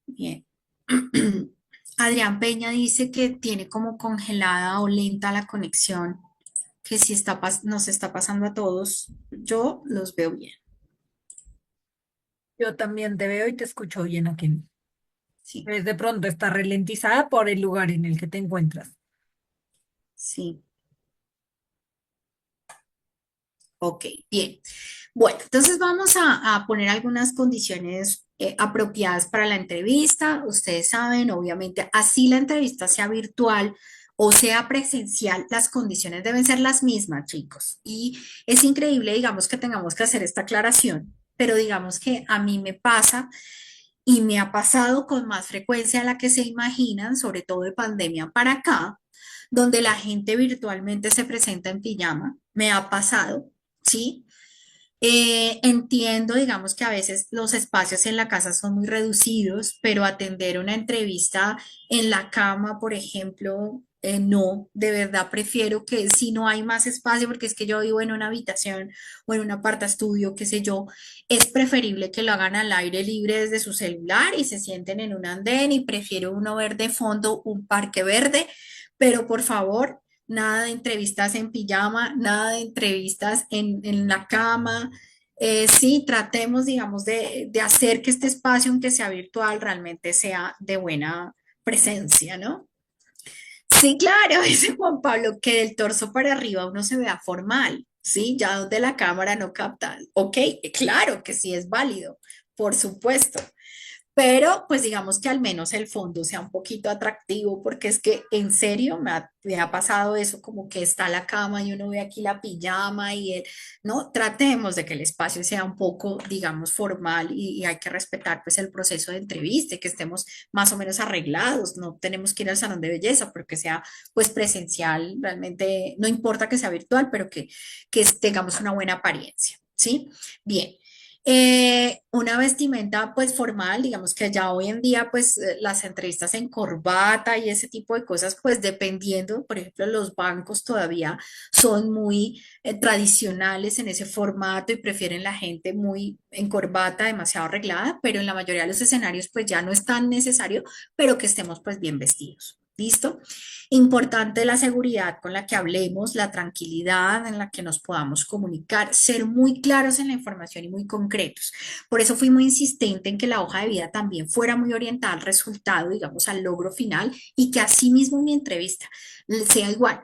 Bien. Adrián Peña dice que tiene como congelada o lenta la conexión, que si nos está pasando a todos, yo los veo bien. Yo también te veo y te escucho bien aquí. Sí, Pues de pronto está ralentizada por el lugar en el que te encuentras. sí. Ok, bien. Bueno, entonces vamos a poner algunas condiciones apropiadas para la entrevista. Ustedes saben, obviamente, así la entrevista sea virtual o sea presencial, las condiciones deben ser las mismas, chicos. Y es increíble, digamos, que tengamos que hacer esta aclaración, pero digamos que a mí me pasa y me ha pasado con más frecuencia de la que se imaginan, sobre todo de pandemia para acá, donde la gente virtualmente se presenta en pijama. Me ha pasado, ¿sí? Entiendo, digamos que a veces los espacios en la casa son muy reducidos, pero atender una entrevista en la cama, por ejemplo, no, de verdad prefiero que si no hay más espacio, porque es que yo vivo en una habitación o en un aparta estudio, qué sé yo, es preferible que lo hagan al aire libre desde su celular y se sienten en un andén y prefiero uno ver de fondo un parque verde, pero por favor, nada de entrevistas en pijama, nada de entrevistas en la cama. Sí, tratemos, digamos, de hacer que este espacio, aunque sea virtual, realmente sea de buena presencia, ¿no? Sí, claro, dice Juan Pablo, que del torso para arriba uno se vea formal, ¿sí? Ya donde la cámara no capta. Ok, claro que sí es válido, por supuesto. Pero pues digamos que al menos el fondo sea un poquito atractivo, porque es que en serio me ha pasado eso, como que está la cama y uno ve aquí la pijama y el, no, tratemos de que el espacio sea un poco, digamos, formal y hay que respetar pues el proceso de entrevista, y que estemos más o menos arreglados, no tenemos que ir al salón de belleza, porque sea pues presencial, realmente no importa que sea virtual, pero que tengamos una buena apariencia, ¿sí? Bien. Una vestimenta pues formal, digamos que ya hoy en día pues las entrevistas en corbata y ese tipo de cosas pues dependiendo, por ejemplo los bancos todavía son muy tradicionales en ese formato y prefieren la gente muy en corbata, demasiado arreglada, pero en la mayoría de los escenarios pues ya no es tan necesario, pero que estemos pues bien vestidos. ¿Listo? Importante la seguridad con la que hablemos, la tranquilidad en la que nos podamos comunicar, ser muy claros en la información y muy concretos. Por eso fui muy insistente en que la hoja de vida también fuera muy orientada al resultado, digamos, al logro final y que asimismo mi entrevista sea igual.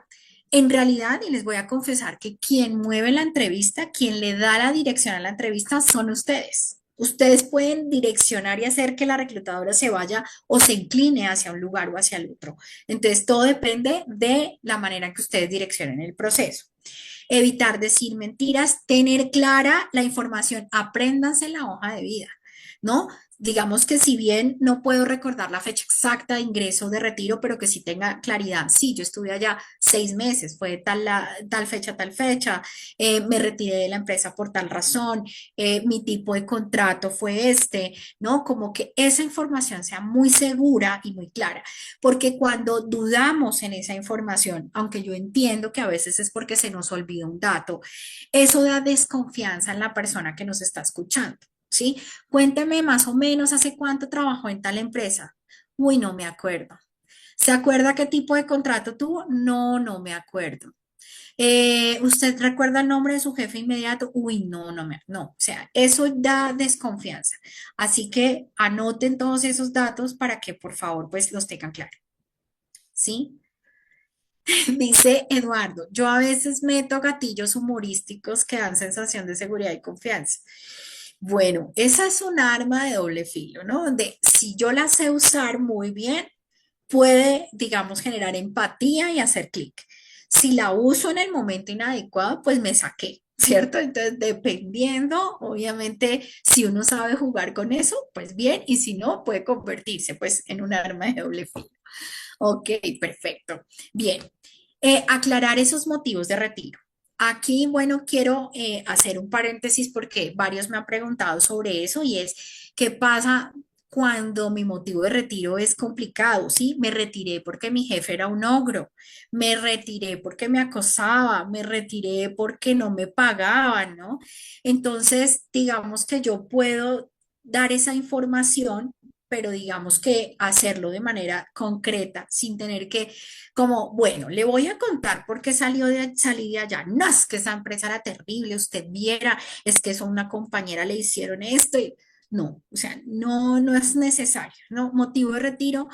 En realidad, y les voy a confesar que quien mueve la entrevista, quien le da la dirección a la entrevista son ustedes. Ustedes pueden direccionar y hacer que la reclutadora se vaya o se incline hacia un lugar o hacia el otro. Entonces, todo depende de la manera en que ustedes direccionen el proceso. Evitar decir mentiras, tener clara la información, apréndanse la hoja de vida, ¿no? Digamos que si bien no puedo recordar la fecha exacta de ingreso de retiro, pero que sí tenga claridad. Sí, yo estuve allá 6 meses, fue tal fecha, me retiré de la empresa por tal razón, mi tipo de contrato fue este, ¿no? Como que esa información sea muy segura y muy clara, porque cuando dudamos en esa información, aunque yo entiendo que a veces es porque se nos olvida un dato, eso da desconfianza en la persona que nos está escuchando, ¿sí? Cuénteme más o menos hace cuánto trabajó en tal empresa. Uy, no me acuerdo. ¿Se acuerda qué tipo de contrato tuvo? No, no me acuerdo. ¿Usted recuerda el nombre de su jefe inmediato? Uy, no, no, o sea, eso da desconfianza. Así que anoten todos esos datos para que por favor pues los tengan claros, ¿sí? Dice Eduardo, yo a veces meto gatillos humorísticos que dan sensación de seguridad y confianza. Bueno, esa es un arma de doble filo, ¿no? Donde si yo la sé usar muy bien, puede, digamos, generar empatía y hacer clic. Si la uso en el momento inadecuado, pues me saqué, ¿cierto? Entonces, dependiendo, obviamente, si uno sabe jugar con eso, pues bien, y si no, puede convertirse pues en un arma de doble filo. Ok, perfecto. Bien, aclarar esos motivos de retiro. Aquí, bueno, quiero hacer un paréntesis porque varios me han preguntado sobre eso y es, ¿qué pasa cuando mi motivo de retiro es complicado? Sí, me retiré porque mi jefe era un ogro, me retiré porque me acosaba, me retiré porque no me pagaban, ¿no? Entonces, digamos que yo puedo dar esa información, pero digamos que hacerlo de manera concreta, sin tener que, como, bueno, le voy a contar por qué salí de allá. No, es que esa empresa era terrible, usted viera, es que eso a una compañera le hicieron esto. no, o sea, no, no es necesario, ¿no? Motivo de retiro,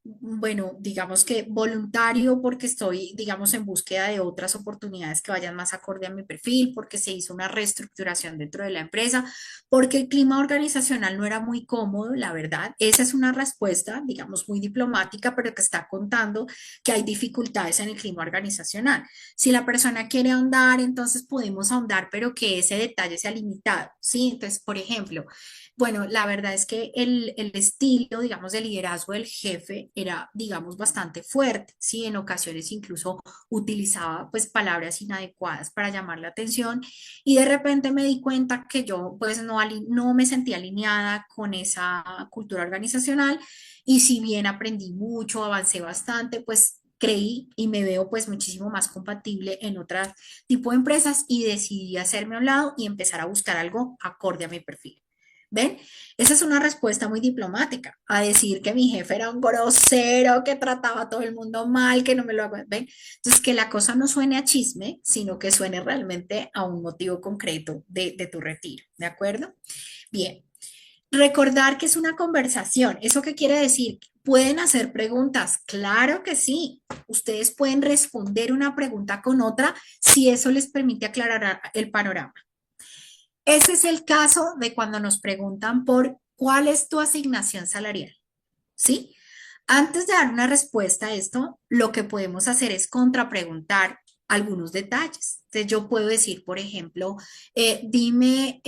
bueno, digamos que voluntario porque estoy, digamos, en búsqueda de otras oportunidades que vayan más acorde a mi perfil, porque se hizo una reestructuración dentro de la empresa, porque el clima organizacional no era muy cómodo, la verdad. Esa es una respuesta, digamos, muy diplomática, pero que está contando que hay dificultades en el clima organizacional. Si la persona quiere ahondar, entonces podemos ahondar, pero que ese detalle sea limitado, ¿sí? Entonces, por ejemplo, bueno, la verdad es que el estilo, digamos, de liderazgo del jefe era, digamos, bastante fuerte, ¿sí? En ocasiones incluso utilizaba, pues, palabras inadecuadas para llamar la atención y de repente me di cuenta que yo, pues, no me sentía alineada con esa cultura organizacional y si bien aprendí mucho, avancé bastante, pues creí y me veo pues muchísimo más compatible en otro tipo de empresas y decidí hacerme a un lado y empezar a buscar algo acorde a mi perfil. ¿Ven? Esa es una respuesta muy diplomática a decir que mi jefe era un grosero, que trataba a todo el mundo mal, que no me lo hago. ¿Ven? Entonces, que la cosa no suene a chisme, sino que suene realmente a un motivo concreto de tu retiro. ¿De acuerdo? Bien. Recordar que es una conversación. ¿Eso qué quiere decir? ¿Pueden hacer preguntas? Claro que sí. Ustedes pueden responder una pregunta con otra si eso les permite aclarar el panorama. Ese es el caso de cuando nos preguntan por cuál es tu asignación salarial, ¿sí? Antes de dar una respuesta a esto, lo que podemos hacer es contrapreguntar algunos detalles. Entonces, yo puedo decir, por ejemplo, dime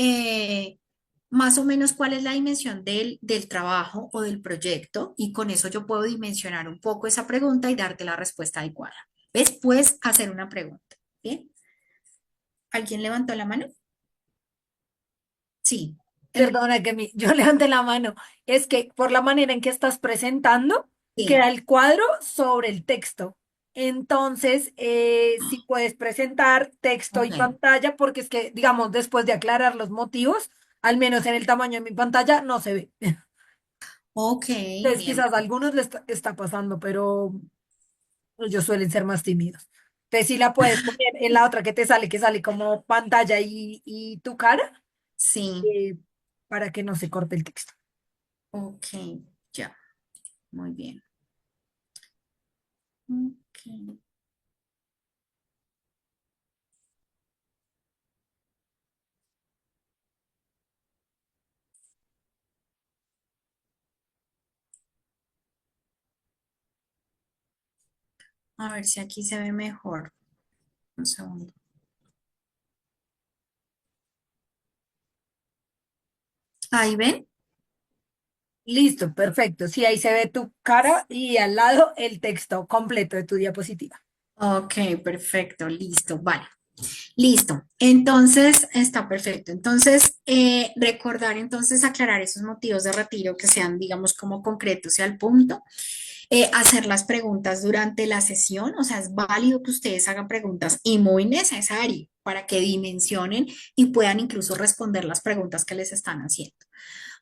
más o menos cuál es la dimensión del trabajo o del proyecto y con eso yo puedo dimensionar un poco esa pregunta y darte la respuesta adecuada. ¿Ves? Puedes hacer una pregunta. ¿Bien? ¿Alguien levantó la mano? Sí. El- Perdona que yo levante la mano. Es que por la manera en que estás presentando, sí. queda el cuadro sobre el texto. Entonces, si puedes presentar texto y Ok. pantalla, porque es que, digamos, después de aclarar los motivos, al menos en el tamaño de mi pantalla, no se ve. Ok, Entonces, bien. quizás a algunos les está pasando, pero ellos suelen ser más tímidos. Entonces, si la puedes poner en la otra que sale como pantalla y tu cara, Sí. eh, para que no se corte el texto. Ok, ya. Muy bien. Ok. A ver si aquí se ve mejor. Un segundo. Ahí ven. Listo, perfecto. Sí, ahí se ve tu cara y al lado el texto completo de tu diapositiva. Ok, perfecto, listo, vale. Listo. Entonces, está perfecto. Entonces, recordar, entonces, aclarar esos motivos de retiro que sean, digamos, como concretos y al punto. Hacer las preguntas durante la sesión, o sea, es válido que ustedes hagan preguntas y muy necesario para que dimensionen y puedan incluso responder las preguntas que les están haciendo.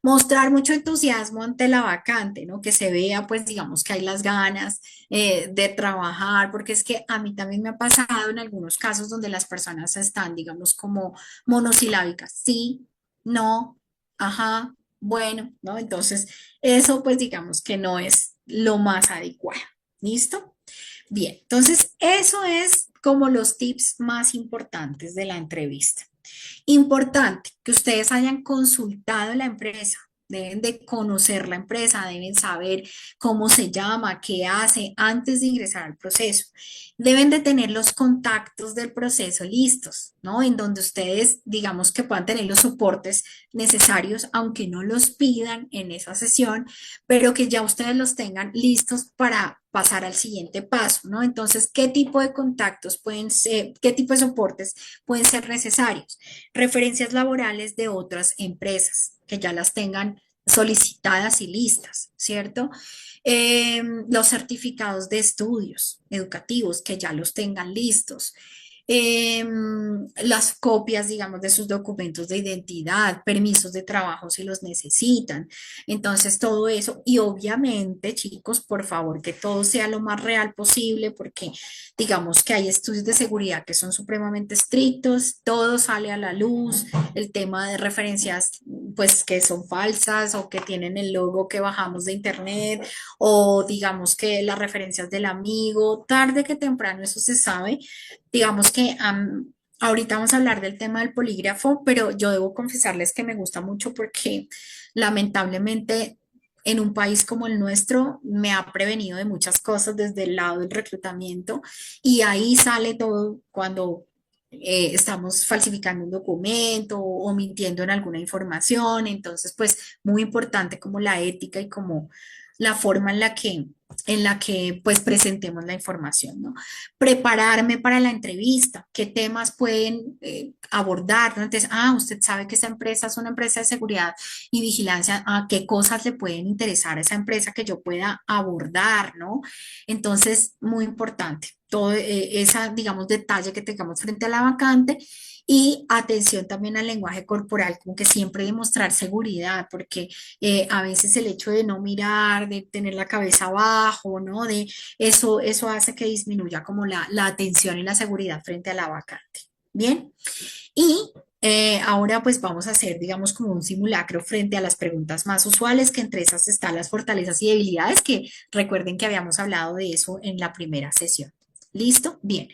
Mostrar mucho entusiasmo ante la vacante, ¿no? Que se vea, pues, digamos, que hay las ganas de trabajar, porque es que a mí también me ha pasado en algunos casos donde las personas están, digamos, como monosilábicas, sí, no, ajá, bueno, ¿no? Entonces, eso, pues, digamos que no es lo más adecuado. ¿Listo? Bien, entonces, eso es como los tips más importantes de la entrevista. Importante que ustedes hayan consultado la empresa. Deben de conocer la empresa, deben saber cómo se llama, qué hace antes de ingresar al proceso. Deben de tener los contactos del proceso listos, ¿no? En donde ustedes, digamos que puedan tener los soportes necesarios, aunque no los pidan en esa sesión, pero que ya ustedes los tengan listos para pasar al siguiente paso, ¿no? Entonces, ¿qué tipo de contactos pueden ser, qué tipo de soportes pueden ser necesarios? Referencias laborales de otras empresas que ya las tengan solicitadas y listas, ¿cierto? Los certificados de estudios educativos que ya los tengan listos. Las copias, digamos, de sus documentos de identidad, permisos de trabajo si los necesitan. Entonces, todo eso. Y obviamente, chicos, por favor, que todo sea lo más real posible, porque digamos que hay estudios de seguridad que son supremamente estrictos, todo sale a la luz, el tema de referencias pues que son falsas o que tienen el logo que bajamos de internet o digamos que las referencias del amigo, tarde que temprano eso se sabe. Digamos que ahorita vamos a hablar del tema del polígrafo, pero yo debo confesarles que me gusta mucho porque lamentablemente en un país como el nuestro me ha prevenido de muchas cosas desde el lado del reclutamiento y ahí sale todo cuando estamos falsificando un documento o mintiendo en alguna información. Entonces, pues muy importante como la ética y como la forma en la que pues presentemos la información, ¿no? Prepararme para la entrevista, qué temas pueden abordar, ¿no? Entonces, usted sabe que esa empresa es una empresa de seguridad y vigilancia, a qué cosas le pueden interesar a esa empresa que yo pueda abordar, ¿no? Entonces, muy importante, todo esa, digamos, detalle que tengamos frente a la vacante y atención también al lenguaje corporal, como que siempre demostrar seguridad, porque a veces el hecho de no mirar, de tener la cabeza abajo, ¿no? De eso hace que disminuya como la atención y la seguridad frente a la vacante. Bien, y ahora pues vamos a hacer, digamos, como un simulacro frente a las preguntas más usuales, que entre esas están las fortalezas y debilidades, que recuerden que habíamos hablado de eso en la primera sesión. ¿Listo? Bien.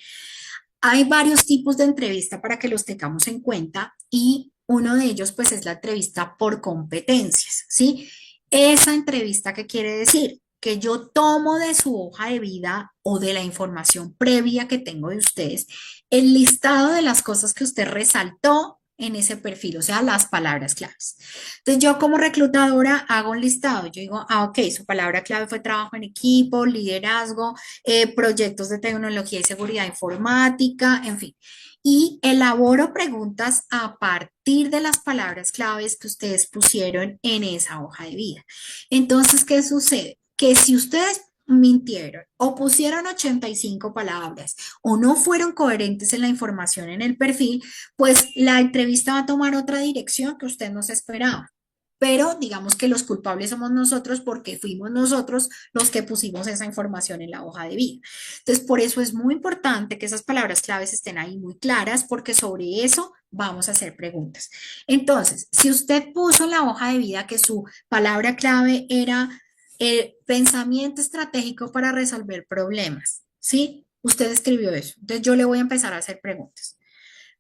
Hay varios tipos de entrevista para que los tengamos en cuenta y uno de ellos pues es la entrevista por competencias, ¿sí? Esa entrevista, ¿qué quiere decir? Que yo tomo de su hoja de vida o de la información previa que tengo de ustedes el listado de las cosas que usted resaltó en ese perfil, o sea, las palabras claves. Entonces, yo como reclutadora hago un listado. Yo digo, ok, su palabra clave fue trabajo en equipo, liderazgo, proyectos de tecnología y seguridad informática, en fin. Y elaboro preguntas a partir de las palabras claves que ustedes pusieron en esa hoja de vida. Entonces, ¿qué sucede? Que si ustedes mintieron o pusieron 85 palabras o no fueron coherentes en la información en el perfil, pues la entrevista va a tomar otra dirección que usted no se esperaba. Pero digamos que los culpables somos nosotros porque fuimos nosotros los que pusimos esa información en la hoja de vida. Entonces, por eso es muy importante que esas palabras claves estén ahí muy claras porque sobre eso vamos a hacer preguntas. Entonces, si usted puso en la hoja de vida que su palabra clave era pensamiento estratégico para resolver problemas, ¿sí? Usted escribió eso. Entonces, yo le voy a empezar a hacer preguntas.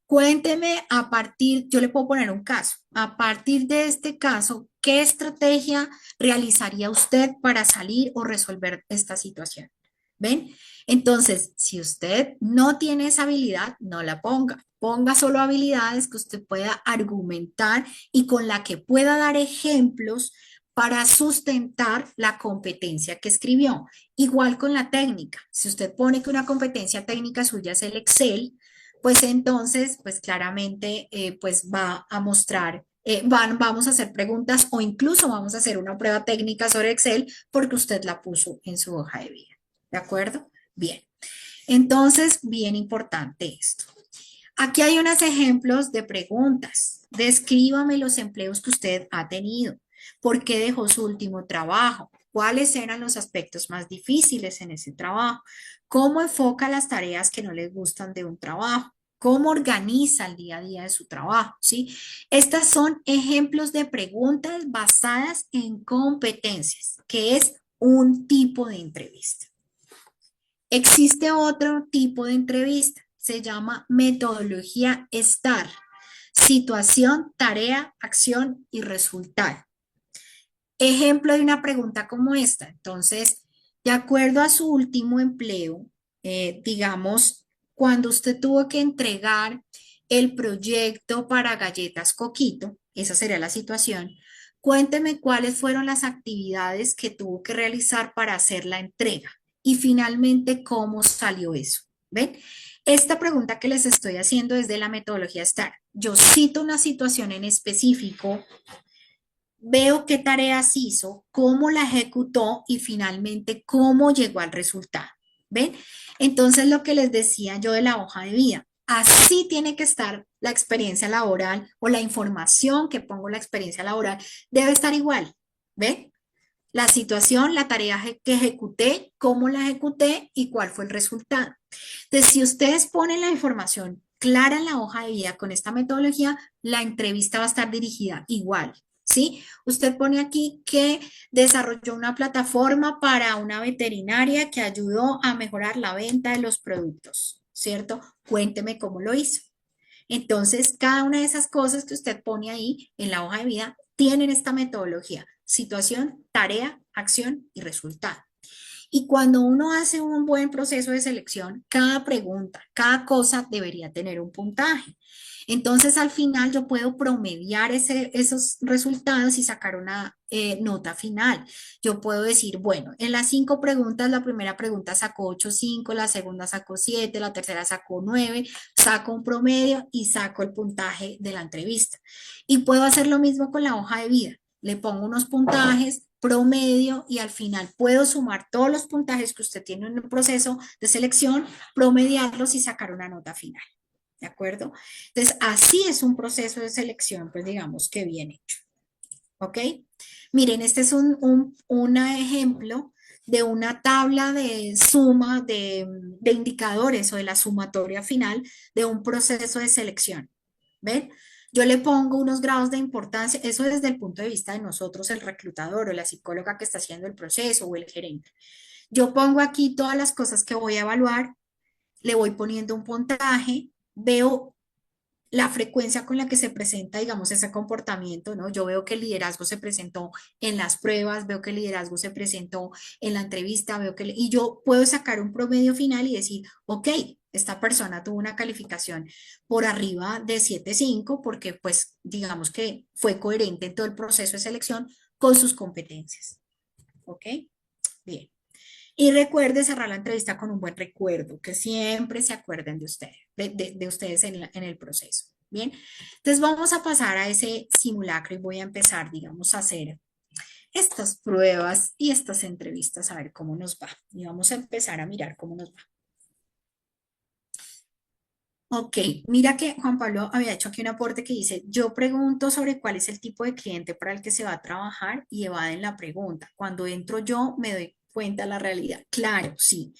Cuénteme a partir, yo le puedo poner un caso, a partir de este caso, ¿qué estrategia realizaría usted para salir o resolver esta situación? ¿Ven? Entonces, si usted no tiene esa habilidad, no la ponga. Ponga solo habilidades que usted pueda argumentar y con la que pueda dar ejemplos para sustentar la competencia que escribió. Igual con la técnica. Si usted pone que una competencia técnica suya es el Excel, pues entonces, pues claramente, pues va a mostrar, vamos a hacer preguntas o incluso vamos a hacer una prueba técnica sobre Excel porque usted la puso en su hoja de vida. ¿De acuerdo? Bien. Entonces, bien importante esto. Aquí hay unos ejemplos de preguntas. Descríbame los empleos que usted ha tenido. ¿Por qué dejó su último trabajo? ¿Cuáles eran los aspectos más difíciles en ese trabajo? ¿Cómo enfoca las tareas que no les gustan de un trabajo? ¿Cómo organiza el día a día de su trabajo? ¿Sí? Estas son ejemplos de preguntas basadas en competencias, que es un tipo de entrevista. Existe otro tipo de entrevista, se llama metodología STAR, situación, tarea, acción y resultado. Ejemplo de una pregunta como esta. Entonces, de acuerdo a su último empleo, digamos, cuando usted tuvo que entregar el proyecto para galletas Coquito, esa sería la situación, cuénteme cuáles fueron las actividades que tuvo que realizar para hacer la entrega y finalmente cómo salió eso. ¿Ven? Esta pregunta que les estoy haciendo es de la metodología STAR. Yo cito una situación en específico, veo qué tareas hizo, cómo la ejecutó y finalmente cómo llegó al resultado. ¿Ven? Entonces, lo que les decía yo de la hoja de vida, así tiene que estar la experiencia laboral o la información que pongo en la experiencia laboral debe estar igual. ¿Ven? La situación, la tarea que ejecuté, cómo la ejecuté y cuál fue el resultado. Entonces, si ustedes ponen la información clara en la hoja de vida con esta metodología, la entrevista va a estar dirigida igual, ¿sí? Usted pone aquí que desarrolló una plataforma para una veterinaria que ayudó a mejorar la venta de los productos, ¿cierto? Cuénteme cómo lo hizo. Entonces, cada una de esas cosas que usted pone ahí en la hoja de vida tienen esta metodología: situación, tarea, acción y resultado. Y cuando uno hace un buen proceso de selección, cada pregunta, cada cosa debería tener un puntaje. Entonces, al final yo puedo promediar esos resultados y sacar una nota final. Yo puedo decir, bueno, en las 5 preguntas, la primera pregunta sacó 8,5, la segunda sacó 7, la tercera sacó 9, saco un promedio y saco el puntaje de la entrevista. Y puedo hacer lo mismo con la hoja de vida. Le pongo unos puntajes, promedio, y al final puedo sumar todos los puntajes que usted tiene en el proceso de selección, promediarlos y sacar una nota final. ¿De acuerdo? Entonces, así es un proceso de selección, pues digamos que bien hecho. ¿Ok? Miren, este es un ejemplo de una tabla de suma de indicadores o de la sumatoria final de un proceso de selección. ¿Ven? Yo le pongo unos grados de importancia, eso desde el punto de vista de nosotros, el reclutador o la psicóloga que está haciendo el proceso o el gerente. Yo pongo aquí todas las cosas que voy a evaluar, le voy poniendo un puntaje, veo la frecuencia con la que se presenta, digamos, ese comportamiento, ¿no? Yo veo que el liderazgo se presentó en las pruebas, veo que el liderazgo se presentó en la entrevista, y yo puedo sacar un promedio final y decir, ok, esta persona tuvo una calificación por arriba de 7,5 porque, pues, digamos que fue coherente en todo el proceso de selección con sus competencias. ¿Ok? Bien. Y recuerde cerrar la entrevista con un buen recuerdo, que siempre se acuerden de ustedes, de ustedes en el proceso. Bien, entonces vamos a pasar a ese simulacro y voy a empezar, digamos, a hacer estas pruebas y estas entrevistas a ver cómo nos va. Y vamos a empezar a mirar cómo nos va. Ok, mira que Juan Pablo había hecho aquí un aporte que dice, yo pregunto sobre cuál es el tipo de cliente para el que se va a trabajar y evaden la pregunta. Cuando entro yo me doy cuenta de la realidad. Claro, sí.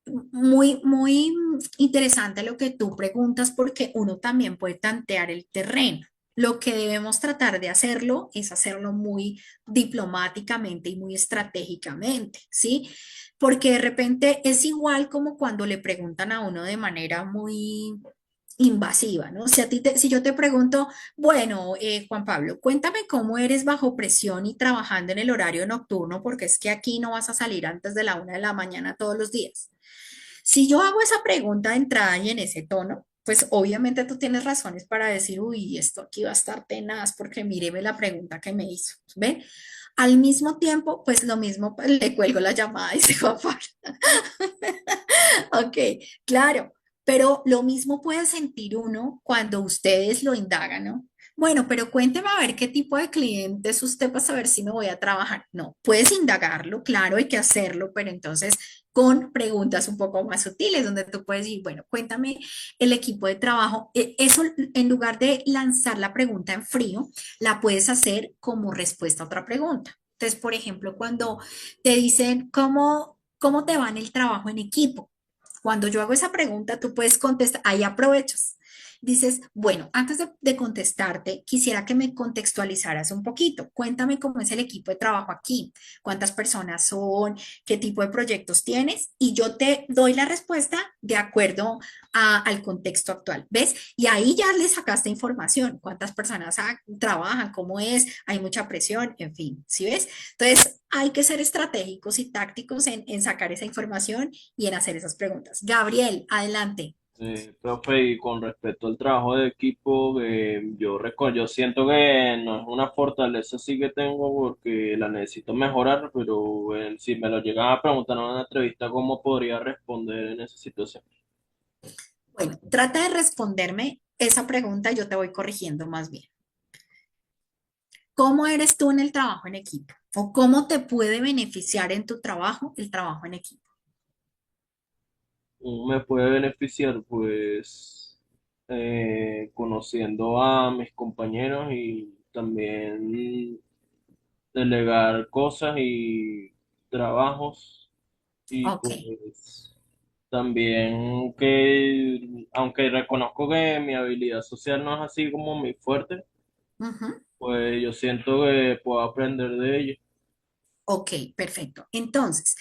Muy interesante lo que tú preguntas porque uno también puede tantear el terreno. Lo que debemos tratar de hacerlo es hacerlo muy diplomáticamente y muy estratégicamente, ¿sí? Porque de repente es igual como cuando le preguntan a uno de manera muy invasiva, ¿no? Si yo te pregunto, bueno, Juan Pablo, cuéntame cómo eres bajo presión y trabajando en el horario nocturno, porque es que aquí no vas a salir antes de la 1 de la mañana todos los días. Si yo hago esa pregunta de entrada y en ese tono, pues obviamente tú tienes razones para decir, uy, esto aquí va a estar tenaz porque míreme la pregunta que me hizo. ¿Ven? Al mismo tiempo, pues lo mismo, pues, le cuelgo la llamada y se va a parar. Ok, claro, pero lo mismo puede sentir uno cuando ustedes lo indagan, ¿no? Bueno, pero cuénteme a ver qué tipo de cliente es usted para saber si me voy a trabajar. No, puedes indagarlo, claro, hay que hacerlo, pero entonces con preguntas un poco más sutiles, donde tú puedes decir, bueno, cuéntame el equipo de trabajo. Eso, en lugar de lanzar la pregunta en frío, la puedes hacer como respuesta a otra pregunta. Entonces, por ejemplo, cuando te dicen, ¿cómo te va en el trabajo en equipo? Cuando yo hago esa pregunta, tú puedes contestar, ahí aprovechas. Dices, bueno, antes de contestarte, quisiera que me contextualizaras un poquito. Cuéntame cómo es el equipo de trabajo aquí, cuántas personas son, qué tipo de proyectos tienes, y yo te doy la respuesta de acuerdo al contexto actual. ¿Ves? Y ahí ya le sacaste información, cuántas personas trabajan, cómo es, hay mucha presión, en fin, ¿sí ves? Entonces, hay que ser estratégicos y tácticos en sacar esa información y en hacer esas preguntas. Gabriel, adelante. Profe, y con respecto al trabajo de equipo, yo siento que no es una fortaleza sí que tengo porque la necesito mejorar, pero si me lo llegan a preguntar en una entrevista, ¿cómo podría responder en esa situación? Bueno, trata de responderme esa pregunta, yo te voy corrigiendo más bien. ¿Cómo eres tú en el trabajo en equipo? ¿O cómo te puede beneficiar en tu trabajo el trabajo en equipo? Me puede beneficiar, pues, conociendo a mis compañeros y también delegar cosas y trabajos y Ok, pues También que, aunque reconozco que mi habilidad social no es así como mi fuerte, Ujú. pues yo siento que puedo aprender de ello. Ok, perfecto. Entonces,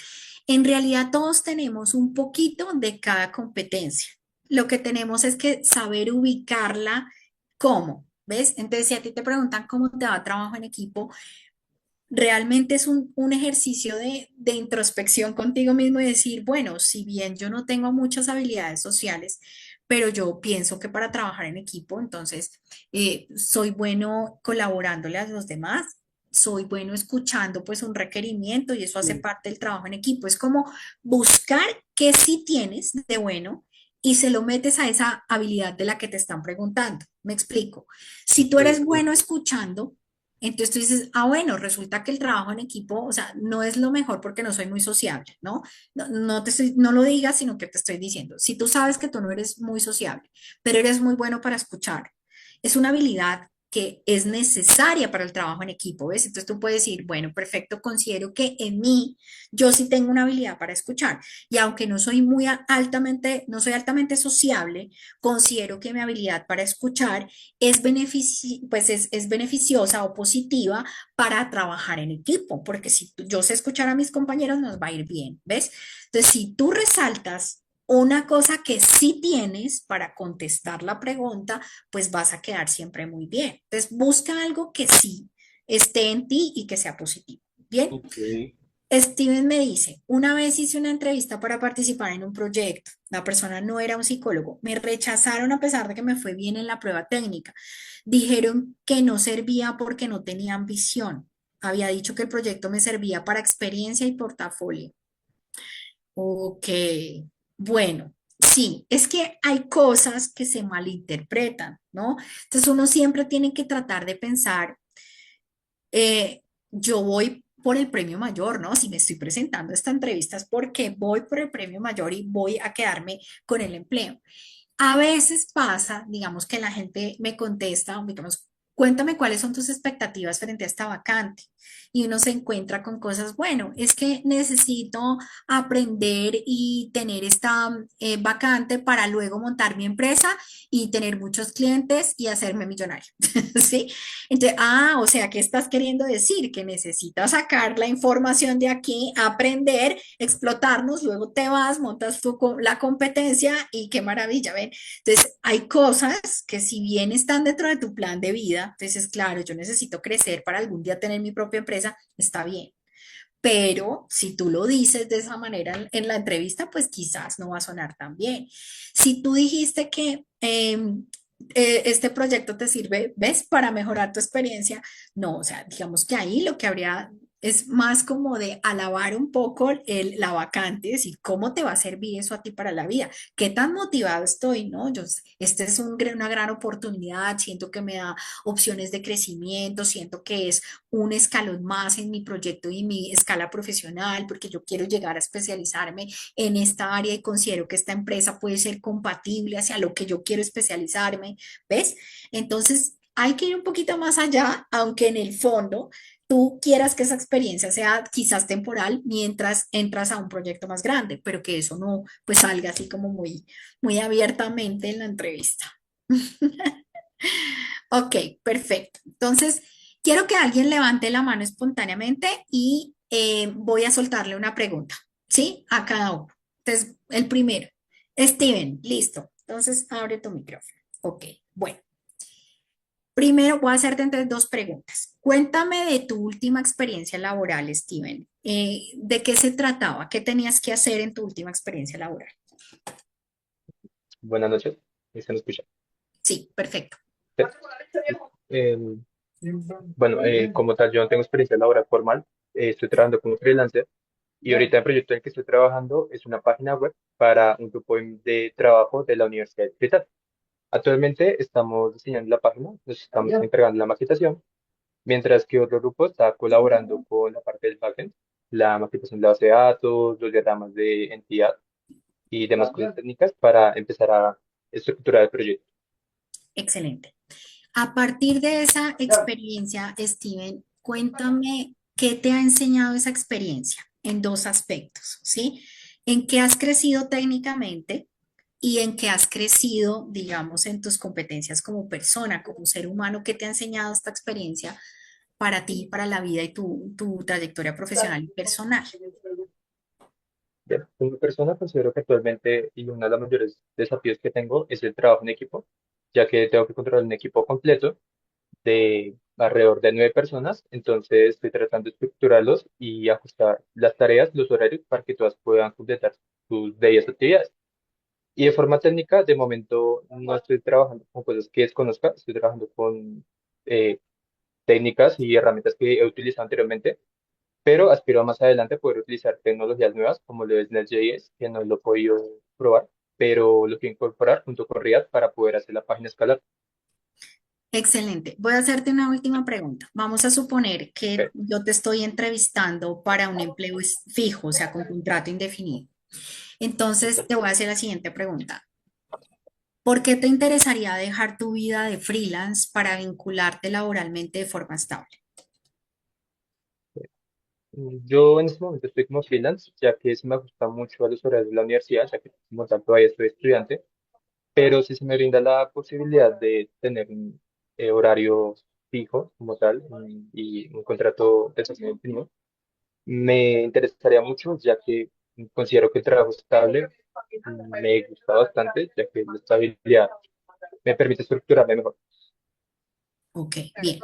en realidad todos tenemos un poquito de cada competencia. Lo que tenemos es que saber ubicarla cómo, ¿ves? Entonces, si a ti te preguntan cómo te va trabajo en equipo, realmente es un ejercicio de introspección contigo mismo y decir, bueno, si bien yo no tengo muchas habilidades sociales, pero yo pienso que para trabajar en equipo, entonces, soy bueno colaborándole a los demás, soy bueno escuchando pues un requerimiento y eso hace Sí. parte del trabajo en equipo. Es como buscar qué sí tienes de bueno y se lo metes a esa habilidad de la que te están preguntando. Me explico. Si tú Ok, eres bueno escuchando, entonces tú dices, ah, bueno, resulta que el trabajo en equipo, o sea, no es lo mejor porque no soy muy sociable, ¿no? No lo digas, sino que te estoy diciendo, si tú sabes que tú no eres muy sociable, pero eres muy bueno para escuchar, es una habilidad que es necesaria para el trabajo en equipo, ¿ves? Entonces tú puedes decir, bueno, perfecto, considero que en mí yo sí tengo una habilidad para escuchar y aunque no soy altamente, no soy altamente sociable, considero que mi habilidad para escuchar es beneficiosa o positiva para trabajar en equipo, porque si yo sé escuchar a mis compañeros, nos va a ir bien, ¿ves? Entonces, si tú resaltas una cosa que sí tienes para contestar la pregunta, pues vas a quedar siempre muy bien. Entonces, busca algo que sí esté en ti y que sea positivo. Bien. ok. Steven me dice, una vez hice una entrevista para participar en un proyecto. La persona no era un psicólogo. Me rechazaron a pesar de que me fue bien en la prueba técnica. Dijeron que no servía porque no tenía ambición. Había dicho que el proyecto me servía para experiencia y portafolio. Ok, bueno, sí, es que hay cosas que se malinterpretan, ¿no? Entonces uno siempre tiene que tratar de pensar, yo voy por el premio mayor, ¿no? Si me estoy presentando a esta entrevista es porque voy por el premio mayor y voy a quedarme con el empleo. A veces pasa, digamos que la gente me contesta, digamos, cuéntame cuáles son tus expectativas frente a esta vacante. Y uno se encuentra con cosas, bueno, es que necesito aprender y tener esta vacante para luego montar mi empresa y tener muchos clientes y hacerme millonario. ¿Sí? Entonces, o sea, ¿qué estás queriendo decir? Que necesitas sacar la información de aquí, aprender, explotarnos, luego te vas, montas la competencia y qué maravilla, ¿ven? Entonces, hay cosas que si bien están dentro de tu plan de vida, entonces, claro, yo necesito crecer para algún día tener mi propia empresa, está bien. Pero si tú lo dices de esa manera en la entrevista, pues quizás no va a sonar tan bien. Si tú dijiste que este proyecto te sirve, ¿ves? Para mejorar tu experiencia, no, o sea, digamos que ahí lo que habría es más como de alabar un poco la vacante, decir, ¿cómo te va a servir eso a ti para la vida? ¿Qué tan motivado estoy, no? Este es una gran oportunidad, siento que me da opciones de crecimiento, siento que es un escalón más en mi proyecto y mi escala profesional, porque yo quiero llegar a especializarme en esta área y considero que esta empresa puede ser compatible hacia lo que yo quiero especializarme, ¿ves? Entonces, hay que ir un poquito más allá, aunque en el fondo tú quieras que esa experiencia sea quizás temporal mientras entras a un proyecto más grande, pero que eso no pues salga así como muy, muy abiertamente en la entrevista. Ok, perfecto. Entonces, quiero que alguien levante la mano espontáneamente y voy a soltarle una pregunta, ¿sí? A cada uno. Entonces, el primero, Steven, listo. Entonces, abre tu micrófono. Ok, bueno. Primero voy a hacerte entre dos preguntas. Cuéntame de tu última experiencia laboral, Steven. ¿De qué se trataba? ¿Qué tenías que hacer en tu última experiencia laboral? Buenas noches, ¿se me escucha? Sí, perfecto. Sí. Em, bueno, como tal, yo no tengo experiencia laboral formal, estoy trabajando como freelancer y ahorita el proyecto en el que estoy trabajando es una página web para un grupo de trabajo de la Universidad de Cristal. Actualmente estamos diseñando la página, nos estamos encargando la maquetación, mientras que otro grupo está colaborando con la parte del backend, la maquetación de la base de datos, los diagramas de entidad y demás cosas técnicas para empezar a estructurar el proyecto. Excelente. A partir de esa experiencia, Steven, cuéntame qué te ha enseñado esa experiencia en dos aspectos, ¿sí? ¿En qué has crecido técnicamente y en qué has crecido, digamos, en tus competencias como persona, como ser humano? ¿Qué te ha enseñado esta experiencia para ti, para la vida y tu trayectoria profesional y personal? Bien, como persona considero que actualmente y uno de los mayores desafíos que tengo es el trabajo en equipo, ya que tengo que controlar un equipo completo de alrededor de 9 personas, entonces estoy tratando de estructurarlos y ajustar las tareas, los horarios para que todas puedan completar sus debidas actividades. Y de forma técnica, de momento no estoy trabajando con cosas que desconozca, estoy trabajando con eh, técnicas y herramientas que he utilizado anteriormente, pero aspiro a más adelante poder utilizar tecnologías nuevas como lo es Nest.js, que no lo he podido probar, pero lo quiero incorporar junto con React para poder hacer la página escalar. Excelente. Voy a hacerte una última pregunta. Vamos a suponer que Ok. yo te estoy entrevistando para un empleo fijo, o sea, con contrato indefinido. Entonces, te voy a hacer la siguiente pregunta. ¿Por qué te interesaría dejar tu vida de freelance para vincularte laboralmente de forma estable? Yo en este momento estoy como freelance, ya que se me ajusta mucho a los horarios de la universidad, ya que como tal todavía estoy estudiante, pero si se me brinda la posibilidad de tener un horario fijo como tal y un contrato de término indefinido, me interesaría mucho, ya que considero que el trabajo estable me gusta bastante, ya que la estabilidad me permite estructurarme mejor. Ok, bien.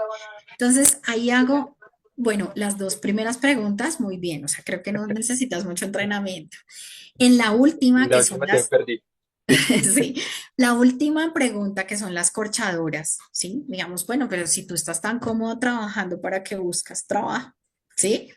Entonces, ahí hago, bueno, las dos primeras preguntas, muy bien, o sea, creo que no necesitas mucho entrenamiento. En la Y última, la que son última se me las, perdí. sí, la última pregunta, que son las corchadoras, ¿sí? Digamos, bueno, pero si tú estás tan cómodo trabajando, ¿para qué buscas trabajo? ¿Sí?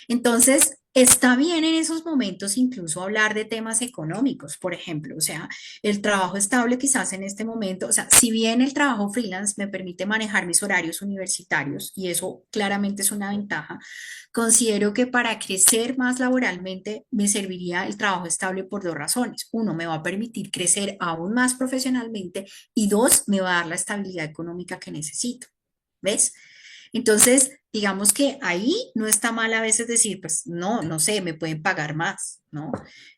Entonces, está bien en esos momentos incluso hablar de temas económicos, por ejemplo, o sea, el trabajo estable quizás en este momento, o sea, si bien el trabajo freelance me permite manejar mis horarios universitarios y eso claramente es una ventaja, considero que para crecer más laboralmente me serviría el trabajo estable por dos razones. Uno, me va a permitir crecer aún más profesionalmente y dos, me va a dar la estabilidad económica que necesito. ¿Ves? Entonces, digamos que ahí no está mal a veces decir, pues no, no sé, me pueden pagar más, ¿no?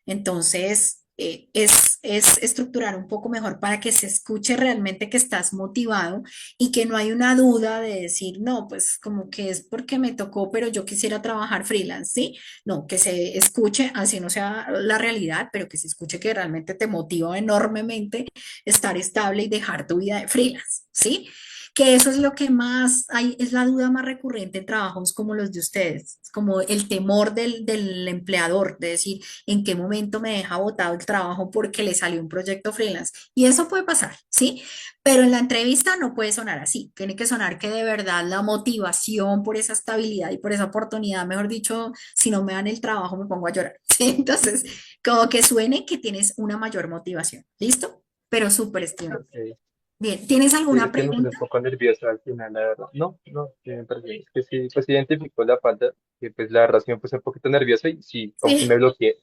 Entonces, es estructurar un poco mejor para que se escuche realmente que estás motivado y que no hay una duda de decir, no, pues como que es porque me tocó, pero yo quisiera trabajar freelance, ¿sí? No, que se escuche, así no sea la realidad, pero que se escuche que realmente te motiva enormemente estar estable y dejar tu vida de freelance, ¿sí? Que eso es lo que más hay, es la duda más recurrente en trabajos como los de ustedes, como el temor del empleador, de decir en qué momento me deja botado el trabajo porque le salió un proyecto freelance. Y eso puede pasar, ¿sí? Pero en la entrevista no puede sonar así, tiene que sonar que de verdad la motivación por esa estabilidad y por esa oportunidad, mejor dicho, si no me dan el trabajo me pongo a llorar, ¿sí? Entonces, como que suene que tienes una mayor motivación, ¿listo? Pero súper estimado. Ok. Bien, ¿tienes Sí, alguna es que me puse un pregunta? poco nervioso al final, la verdad. No, no, sí me pareció. Es que sí, pues identificó la falta, que pues la verdad sí me puse un poquito nervioso y sí, como que me Sí, bloqueé.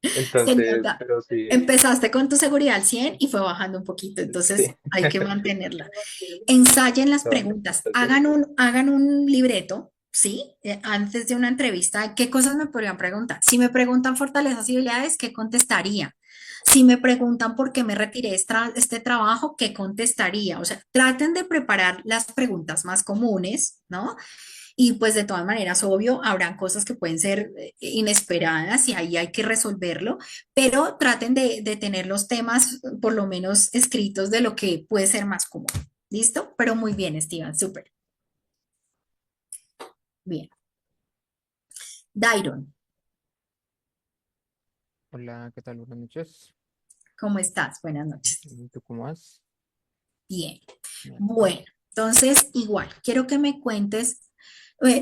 se Entonces, nota. pero sí, Empezaste con tu seguridad al 100 y fue bajando un poquito, entonces sí. hay que mantenerla. Ensayen las No, no, preguntas, gracias. hagan un libreto, ¿sí? Antes de una entrevista, ¿qué cosas me podrían preguntar? Si me preguntan fortalezas y habilidades, ¿qué contestaría? Si me preguntan por qué me retiré este trabajo, ¿qué contestaría? O sea, traten de preparar las preguntas más comunes, ¿no? Y pues de todas maneras, obvio, habrán cosas que pueden ser inesperadas y ahí hay que resolverlo, pero traten de tener los temas por lo menos escritos de lo que puede ser más común. ¿Listo? Pero muy bien, Steven, súper bien. Dairon, Hola, ¿qué tal? Buenas noches. ¿cómo estás? Buenas noches. ¿Y tú cómo vas? Bien. Me alegra. Bueno, entonces igual, quiero que me cuentes,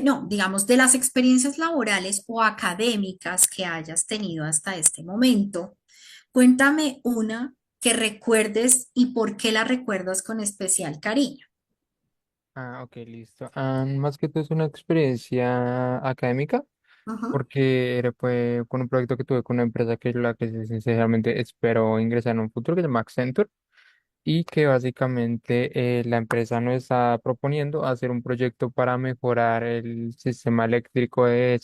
no, digamos, de las experiencias laborales o académicas que hayas tenido hasta este momento. Cuéntame una que recuerdes y por qué la recuerdas con especial cariño. Ah, ok, listo. Más que todo es una experiencia académica, Ujú. porque fue con un proyecto que tuve con una empresa que es la que sinceramente espero ingresar en un futuro, que se llama Accenture, y que básicamente la empresa nos está proponiendo hacer un proyecto para mejorar el sistema eléctrico de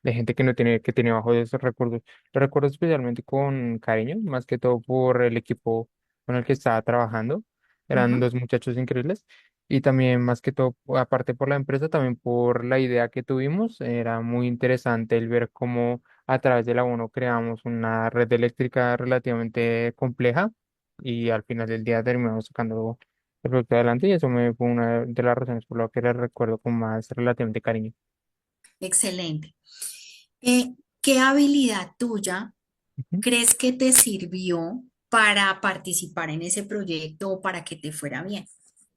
de gente que no tiene, que tiene bajos esos recursos. Lo recuerdo especialmente con cariño, más que todo por el equipo con el que estaba trabajando. Eran Ujú. dos muchachos increíbles. Y también, más que todo, aparte por la empresa, también por la idea que tuvimos, era muy interesante el ver cómo a través de la UNO creamos una red eléctrica relativamente compleja y al final del día terminamos sacando el producto adelante y eso me fue una de las razones por las que le recuerdo con más relativamente cariño. Excelente. ¿Qué habilidad tuya Ujú. crees que te sirvió para participar en ese proyecto o para que te fuera bien?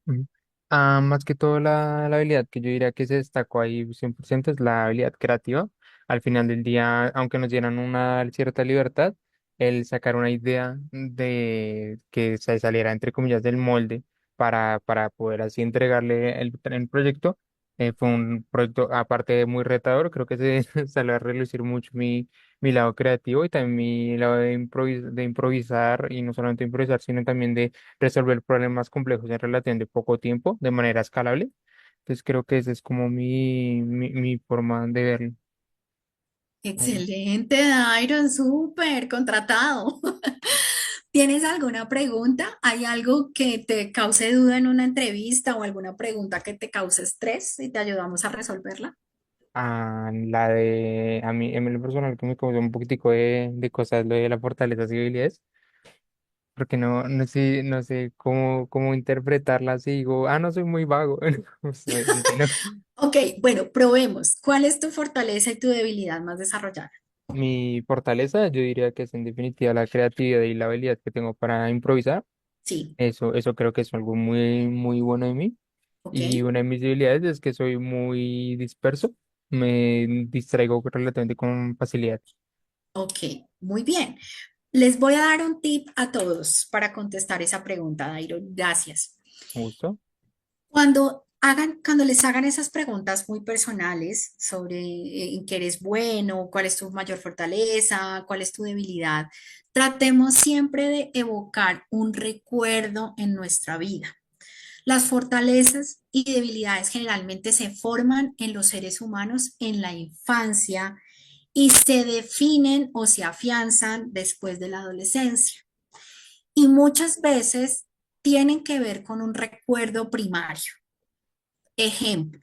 Ujú. Más que todo la habilidad que yo diría que se destacó ahí 100% es la habilidad creativa. Al final del día, aunque nos dieran una cierta libertad, el sacar una idea de que se saliera entre comillas del molde para poder así entregarle el proyecto, fue un proyecto aparte de muy retador, creo que se salió a relucir mucho mi lado creativo y también mi lado de improvisar y no solamente improvisar, sino también de resolver problemas complejos en relativamente poco tiempo de manera escalable. Entonces creo que esa es como mi forma de verlo. Algo así. Excelente, Dairon, súper contratado. ¿Tienes alguna pregunta? ¿Hay algo que te cause duda en una entrevista o alguna pregunta que te cause estrés y te ayudamos a resolverla? A mí, en lo personal, que me causó un poquitico de cosas, lo de la fortaleza y habilidades, porque no sé cómo interpretarla así, digo, no soy muy vago, pues, obviamente no. Ok, bueno, probemos. ¿Cuál es tu fortaleza y tu debilidad más desarrollada? Mi fortaleza, yo diría que es en definitiva la creatividad y la habilidad que tengo para improvisar. Sí, Eso creo que es algo muy bueno de mí. ok, Y una de mis debilidades es que soy muy disperso. Me distraigo relativamente con facilidad. ok, muy bien. Les voy a dar un tip a todos para contestar esa pregunta, Dairon. Gracias. ¿Me gustó? Cuando les hagan esas preguntas muy personales sobre en qué eres bueno, cuál es tu mayor fortaleza, cuál es tu debilidad, tratemos siempre de evocar un recuerdo en nuestra vida. Las fortalezas y debilidades generalmente se forman en los seres humanos en la infancia y se definen o se afianzan después de la adolescencia. Y muchas veces tienen que ver con un recuerdo primario. Ejemplo,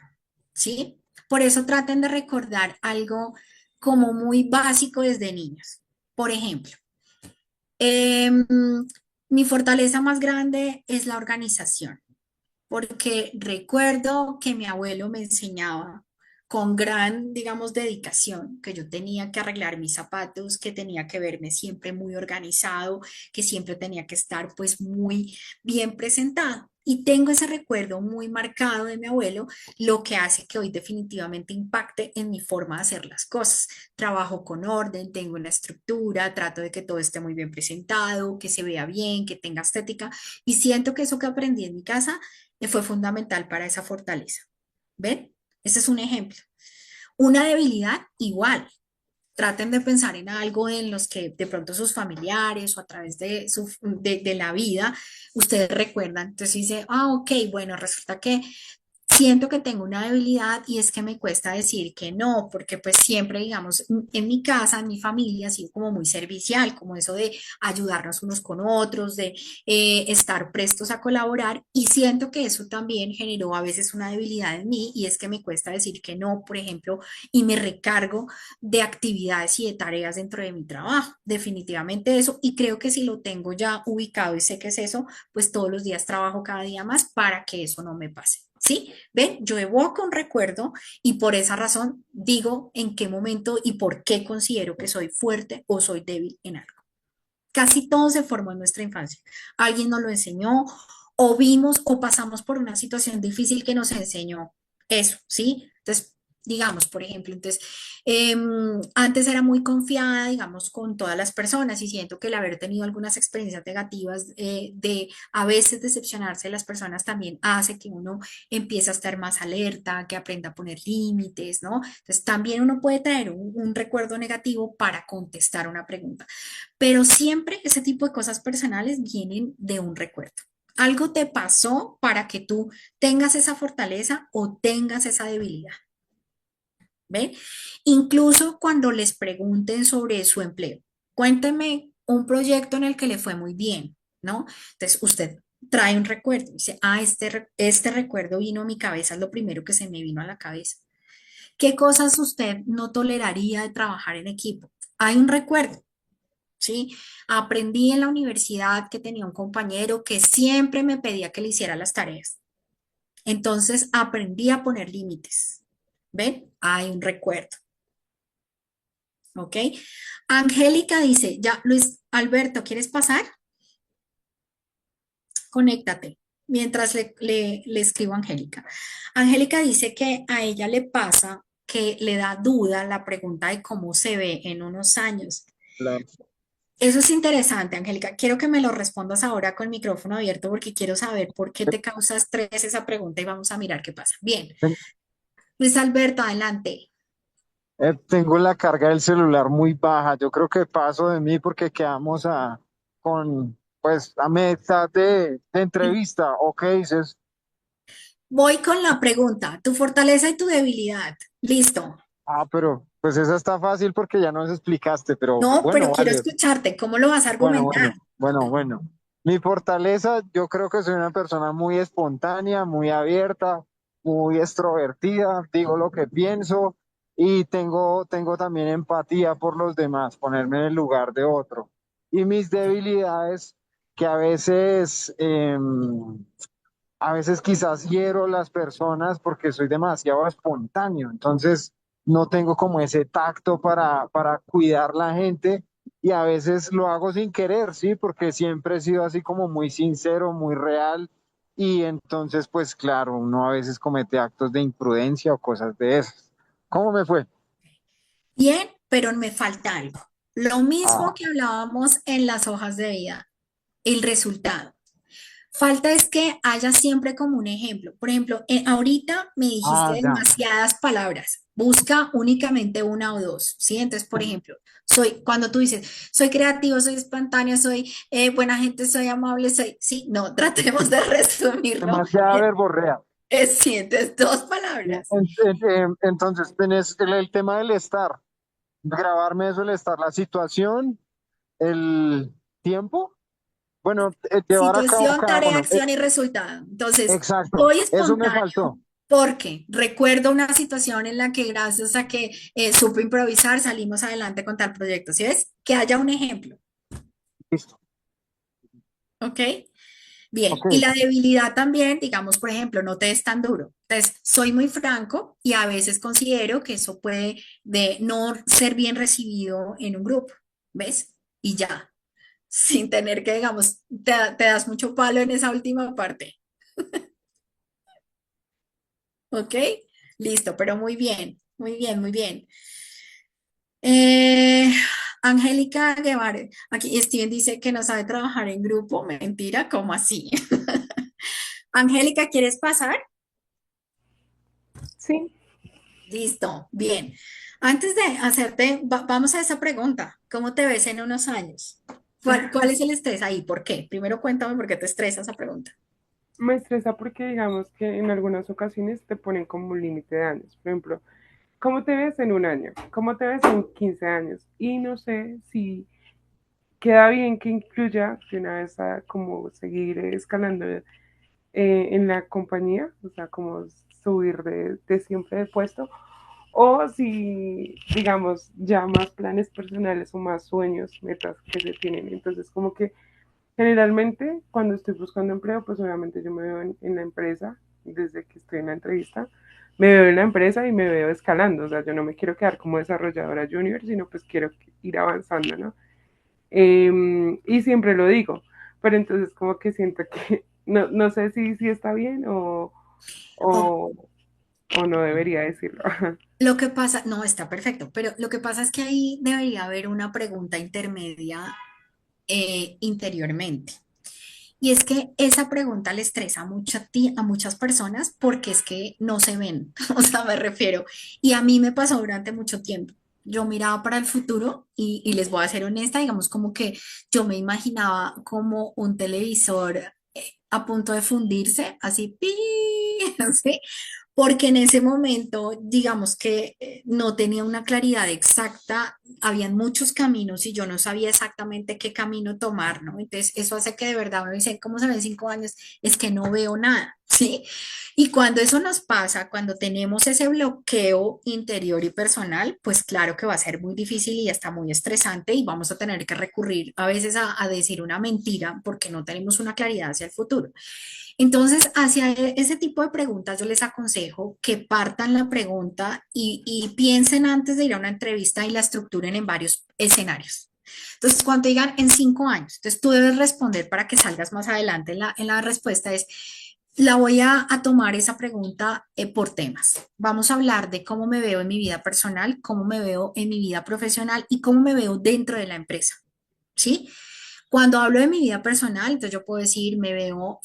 ¿sí? Por eso traten de recordar algo como muy básico desde niños. Por ejemplo, em, mi fortaleza más grande es la organización, porque recuerdo que mi abuelo me enseñaba con gran, digamos, dedicación, que yo tenía que arreglar mis zapatos, que tenía que verme siempre muy organizado, que siempre tenía que estar pues muy bien presentado. Y tengo ese recuerdo muy marcado de mi abuelo, lo que hace que hoy definitivamente impacte en mi forma de hacer las cosas. Trabajo con orden, tengo una estructura, trato de que todo esté muy bien presentado, que se vea bien, que tenga estética. Y siento que eso que aprendí en mi casa fue fundamental para esa fortaleza. ¿Ven? Ese es un ejemplo. Una debilidad igual. Traten de pensar en algo en los que de pronto sus familiares o a través de la vida ustedes recuerdan. Entonces dice, ok, bueno, resulta que siento que tengo una debilidad y es que me cuesta decir que no, porque pues siempre, digamos, en mi casa, en mi familia, ha sido como muy servicial, como eso de ayudarnos unos con otros, de estar prestos a colaborar y siento que eso también generó a veces una debilidad en mí y es que me cuesta decir que no, por ejemplo, y me recargo de actividades y de tareas dentro de mi trabajo. Definitivamente eso y creo que si lo tengo ya ubicado y sé que es eso, pues todos los días trabajo cada día más para que eso no me pase. ¿Sí? ¿Ven? Yo evoco un recuerdo y por esa razón digo en qué momento y por qué considero que soy fuerte o soy débil en algo. Casi todo se formó en nuestra infancia. Alguien nos lo enseñó o vimos o pasamos por una situación difícil que nos enseñó eso, ¿sí? Entonces, digamos, por ejemplo, antes era muy confiada, digamos, con todas las personas y siento que el haber tenido algunas experiencias negativas de a veces decepcionarse de las personas también hace que uno empiece a estar más alerta, que aprenda a poner límites, ¿no? Entonces, también uno puede traer un recuerdo negativo para contestar una pregunta. Pero siempre ese tipo de cosas personales vienen de un recuerdo. Algo te pasó para que tú tengas esa fortaleza o tengas esa debilidad. ¿ven? Incluso cuando les pregunten sobre su empleo, cuénteme un proyecto en el que le fue muy bien, ¿no? Entonces usted trae un recuerdo, dice, ah, este recuerdo vino a mi cabeza, es lo primero que se me vino a la cabeza. ¿Qué cosas usted no toleraría de trabajar en equipo? Hay un recuerdo, ¿sí? Aprendí en la universidad que tenía un compañero que siempre me pedía que le hiciera las tareas. Entonces aprendí a poner límites. ¿Ven? Hay un recuerdo. ¿Ok? Angélica dice, ya, Luis Alberto, ¿quieres pasar? Conéctate. Mientras le escribo a Angélica. Angélica dice que a ella le pasa que le da duda la pregunta de cómo se ve en unos años. Claro. Eso es interesante, Angélica. Quiero que me lo respondas ahora con micrófono abierto porque quiero saber por qué te causa estrés esa pregunta y vamos a mirar qué pasa. Bien, Luis Alberto, adelante. Tengo la carga del celular muy baja. Yo creo que paso de mí porque quedamos con, pues, a mitad de entrevista. ¿O qué dices? Voy con la pregunta, tu fortaleza y tu debilidad. Listo. Pero pues esa está fácil porque ya nos explicaste, pero No, pero bueno, quiero vale. escucharte. ¿Cómo lo vas a Bueno, argumentar? bueno, bueno, bueno. Mi fortaleza, yo creo que soy una persona muy espontánea, muy abierta, muy extrovertida, digo lo que pienso y tengo también empatía por los demás, ponerme en el lugar de otro. Y mis debilidades, que a veces quizás hiero las personas porque soy demasiado espontáneo, entonces no tengo como ese tacto para cuidar la gente y a veces lo hago sin querer, ¿sí? Porque siempre he sido así como muy sincero, muy real y entonces pues claro, uno a veces comete actos de imprudencia o cosas de esas. ¿Cómo me fue? Bien, pero me falta algo. Lo mismo Ah, que hablábamos en las hojas de vida, el resultado. Falta es que haya siempre como un ejemplo. Por ejemplo, ahorita me dijiste ya. demasiadas palabras. Busca únicamente una o dos, ¿sí? Entonces, por ejemplo, cuando tú dices, soy creativo, soy espontáneo, soy buena gente, soy amable, sí, no, tratemos de resumirlo. Demasiada verborrea. Sí, entonces, dos palabras. Entonces, tenés el tema del estar, grabarme eso, el estar, la situación, el tiempo, bueno, llevar a cabo Situación, cada tarea, uno. acción y resultado. Entonces, Exacto, soy eso me espontáneo faltó. porque recuerdo una situación en la que gracias a que supe improvisar salimos adelante con tal proyecto. ¿Sí ves? Que haya un ejemplo, Listo. ¿ok? Bien, Ok, y la debilidad también, digamos, por ejemplo, no te es tan duro. Entonces, soy muy franco y a veces considero que eso puede de no ser bien recibido en un grupo, ¿ves? Y ya, sin tener que, digamos, te das mucho palo en esa última parte. ¿Ok? Listo, pero muy bien, muy bien, muy bien. Eh, Angélica Guevara, aquí Steven dice que no sabe trabajar en grupo. Mentira, ¿cómo así? Angélica, ¿quieres pasar? Sí, Listo, bien. Antes de hacerte, vamos a esa pregunta. ¿Cómo te ves en unos años? ¿Cuál es el estrés ahí? ¿Por qué? Primero cuéntame por qué te estresa esa pregunta. me estresa porque digamos que en algunas ocasiones te ponen como un límite de años. Por ejemplo, ¿cómo te ves en un año? ¿Cómo te ves en 15 años? Y no sé si queda bien que incluya de una vez a como seguir escalando en la compañía, o sea, como subir de siempre de puesto, o si, digamos, ya más planes personales o más sueños, metas que se tienen. Entonces, como que generalmente, cuando estoy buscando empleo, pues obviamente yo me veo en la empresa, desde que estoy en la entrevista, me veo en la empresa y me veo escalando, o sea, yo no me quiero quedar como desarrolladora junior, sino pues quiero ir avanzando, ¿no? Y siempre lo digo, pero entonces como que siento que no sé si está bien O o, o no debería decirlo. lo que pasa, no, está perfecto, pero lo que pasa es que ahí debería haber una pregunta intermedia interiormente. Y es que esa pregunta le estresa mucho a muchas personas porque es que no se ven, o sea, me refiero. Y a mí me pasó durante mucho tiempo. Yo miraba para el futuro y les voy a ser honesta, digamos como que yo me imaginaba como un televisor a punto de fundirse, así, ¡pi! ¿sí? porque en ese momento, digamos que no tenía una claridad exacta, habían muchos caminos y yo no sabía exactamente qué camino tomar, ¿no? Entonces, eso hace que de verdad uno dice, ¿cómo se ven 5 años? Es que no veo nada, ¿sí? Y cuando eso nos pasa, cuando tenemos ese bloqueo interior y personal, pues claro que va a ser muy difícil y hasta muy estresante y vamos a tener que recurrir a veces a decir una mentira porque no tenemos una claridad hacia el futuro. Entonces, hacia ese tipo de preguntas, yo les aconsejo que partan la pregunta y piensen antes de ir a una entrevista y la estructuren en varios escenarios. Entonces, cuando digan en 5 años, entonces tú debes responder para que salgas más adelante en la respuesta es, la voy a tomar esa pregunta por temas. Vamos a hablar de cómo me veo en mi vida personal, cómo me veo en mi vida profesional y cómo me veo dentro de la empresa. ¿Sí? Cuando hablo de mi vida personal, entonces yo puedo decir, me veo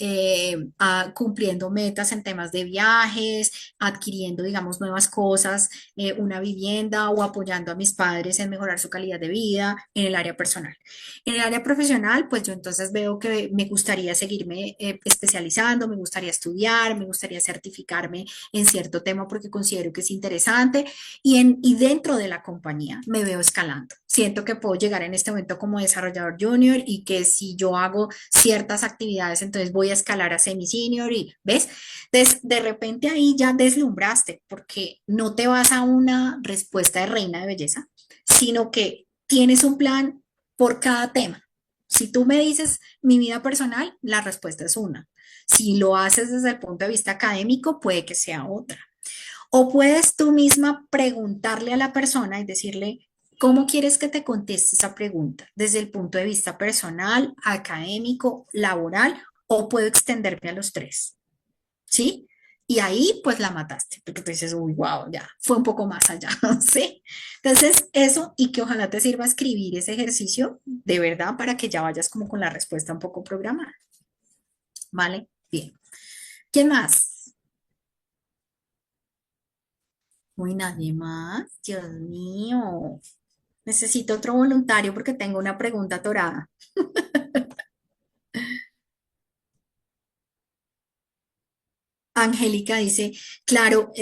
cumpliendo metas en temas de viajes, adquiriendo, digamos, nuevas cosas, una vivienda o apoyando a mis padres en mejorar su calidad de vida en el área personal. En el área profesional, pues yo entonces veo que me gustaría seguirme especializando, me gustaría estudiar, me gustaría certificarme en cierto tema porque considero que es interesante y dentro de la compañía me veo escalando. Siento que puedo llegar en este momento como desarrollador junior y que si yo hago ciertas actividades, entonces voy a escalar a semi-senior y, ¿ves? Entonces, de repente ahí ya deslumbraste porque no te vas a una respuesta de reina de belleza, sino que tienes un plan por cada tema. Si tú me dices mi vida personal, la respuesta es una. Si lo haces desde el punto de vista académico, puede que sea otra. O puedes tú misma preguntarle a la persona y decirle, ¿cómo quieres que te conteste esa pregunta? ¿Desde el punto de vista personal, académico, laboral? ¿O puedo extenderme a los tres? ¿Sí? Y ahí pues la mataste, porque tú dices, uy, wow, ya, fue un poco más allá, ¿sí? Entonces, eso y que ojalá te sirva escribir ese ejercicio de verdad para que ya vayas como con la respuesta un poco programada, ¿vale? Bien. ¿Quién más? Uy, nadie más. Dios mío. Necesito otro voluntario porque tengo una pregunta atorada. Angélica dice, claro,